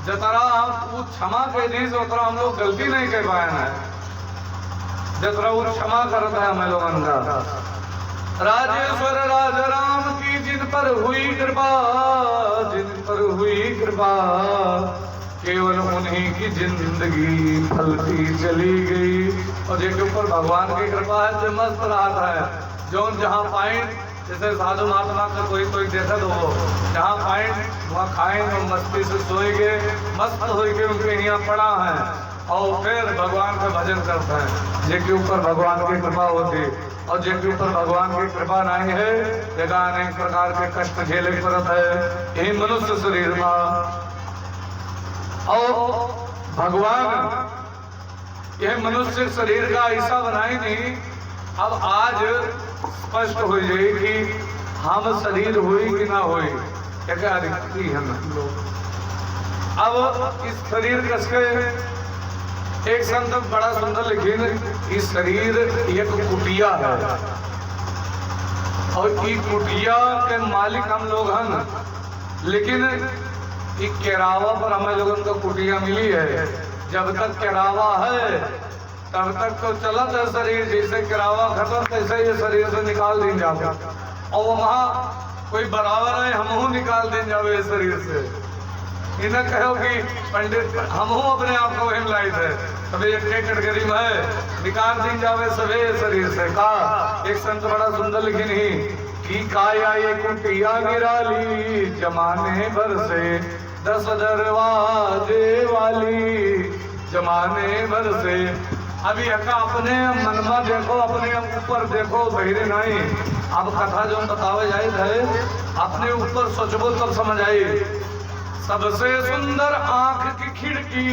जतरा वो क्षमा कह दी उतरा हम लोग गलती नहीं कह पाए हैं, जतरा वो क्षमा करता है हमें लोगों का। राजेश्वर राजा राम की जिन पर हुई कृपा, केवल उन्हीं की जिंदगी फलती चली गई। और जिनके ऊपर भगवान की कृपा है जो मस्त रहा है, जो जहाँ पाए, जैसे साधु महात्मा का कोई देखा तो वो जहाँ पाए वहाँ खाए और मस्ती से सोएंगे, मस्त होके उनके यहाँ पड़ा है और फिर भगवान का भजन करते हैं, जिनके ऊपर भगवान की कृपा होती। और जिनके ऊपर भगवान की कृपा नहीं है, जगह अनेक प्रकार के कष्ट झेले पड़त है यही मनुष्य शरीर में। और भगवान यह मनुष्य शरीर का ऐसा बनाई नहीं। अब आज स्पष्ट हो जाए कि हम शरीर हुई कि ना हुई, क्या दिखती है लोग। अब इस शरीर कसके एक संत बड़ा सुंदर लिखी, इस शरीर एक कुटिया है और ये कुटिया के मालिक हम लोग हैं, लेकिन एक केरावा पर हमें लोगों को कुटिया मिली है। जब तक केरावा है तब तक तो चलत है शरीर, जैसे केरावा खत्म तैसे ये शरीर से निकाल दें जाओ, और वहाँ कोई बराबर है हमहू निकाल दें जाओ इस शरीर से। इन्हें कहो कि पंडित हमहू अपने आप को वही लाइट है, सभी एक कैटेगरी में है, निकाल दी जावे सभी शरीर से। का एक संत बड़ा सुंदर लिखी नहीं कि काया ये कुटिया गिराली, जमाने भर से 10 दरवाजे वाली, जमाने भर से। अभी अका अपने मन में देखो, अपने ऊपर देखो, बहिरे नहीं। अब कथा जो बतावे जाए है अपने ऊपर सोचबो तब समझ आई। सबसे सुंदर आंख की खिड़की,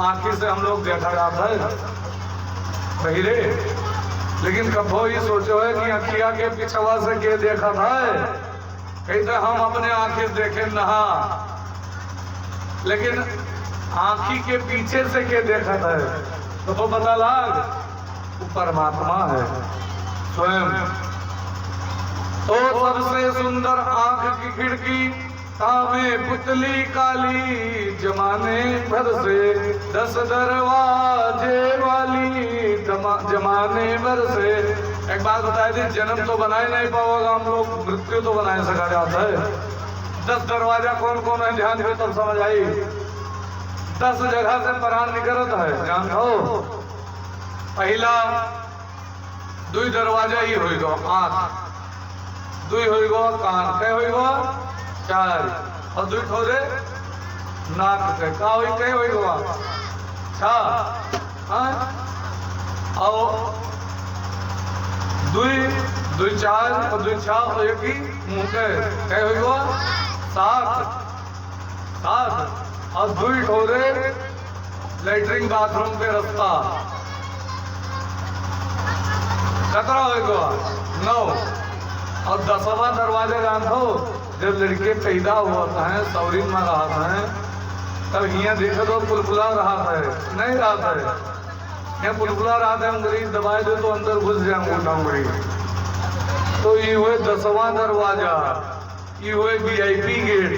आंखी से हम लोग देखा जाता है बहिरे, लेकिन कभो ही सोचो है कि अखिया के पिछवा से के देखा था, कहते हम अपने आंखें देखे नहा, लेकिन आंखी के पीछे से के देखा था तो पता लग वो परमात्मा है स्वयं। तो सबसे सुंदर आंख की खिड़की तामे पुतली काली, जमाने भर से 10 दरवाजे वाली, जमाने भर से। एक बात बताए दी, जन्म तो बनाए नहीं पाओगा हम लोग, मृत्यु तो बनाए सका जाता है। 10 दरवाजा कौन कौन है ध्यान दे तब समझ आई। 10 जगह से प्राण निकलता है, ध्यान दो। पहला 2 दरवाजा ही होगा आंख, 2 होगा कान, क्या होगा 4, और 2 ठोरे नाक के, का होई क्या होगा 6, और 2 4 और 2 6 और 1 ही मुंह के, क्या होगा 7 और 2 ठोरे लेटरिन बाथरूम के रास्ता, कतरा होगा 9। और 10वां दरवाजा जानते हो, जब लड़के पैदा हुआ है सौरी में रहा है तब यहाँ देखो तो पुलपुला रहा है, नहीं रहा है यहाँ पुलपुला रहा है, अंग्रेज दबाए दो तो अंदर घुस जाए उंगली। तो ये हुए 10वां दरवाजा, ये हुए VIP गेट,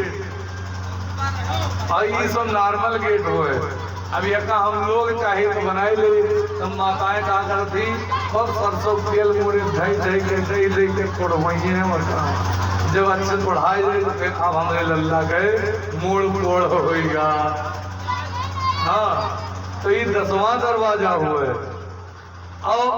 और ये सब नॉर्मल गेट हुए। अब यका हम लोग चाहे तो बनाए ले, तब माताएं कहा करती और सरसों तेल मुड़ी धई के कोड़वही है, और जब अच्छे पढ़ाई जाए तो फिर अब हमारे लल्ला गए मूड़ मोड़ होगा। हाँ, तो ये 10वां दरवाजा हुए। और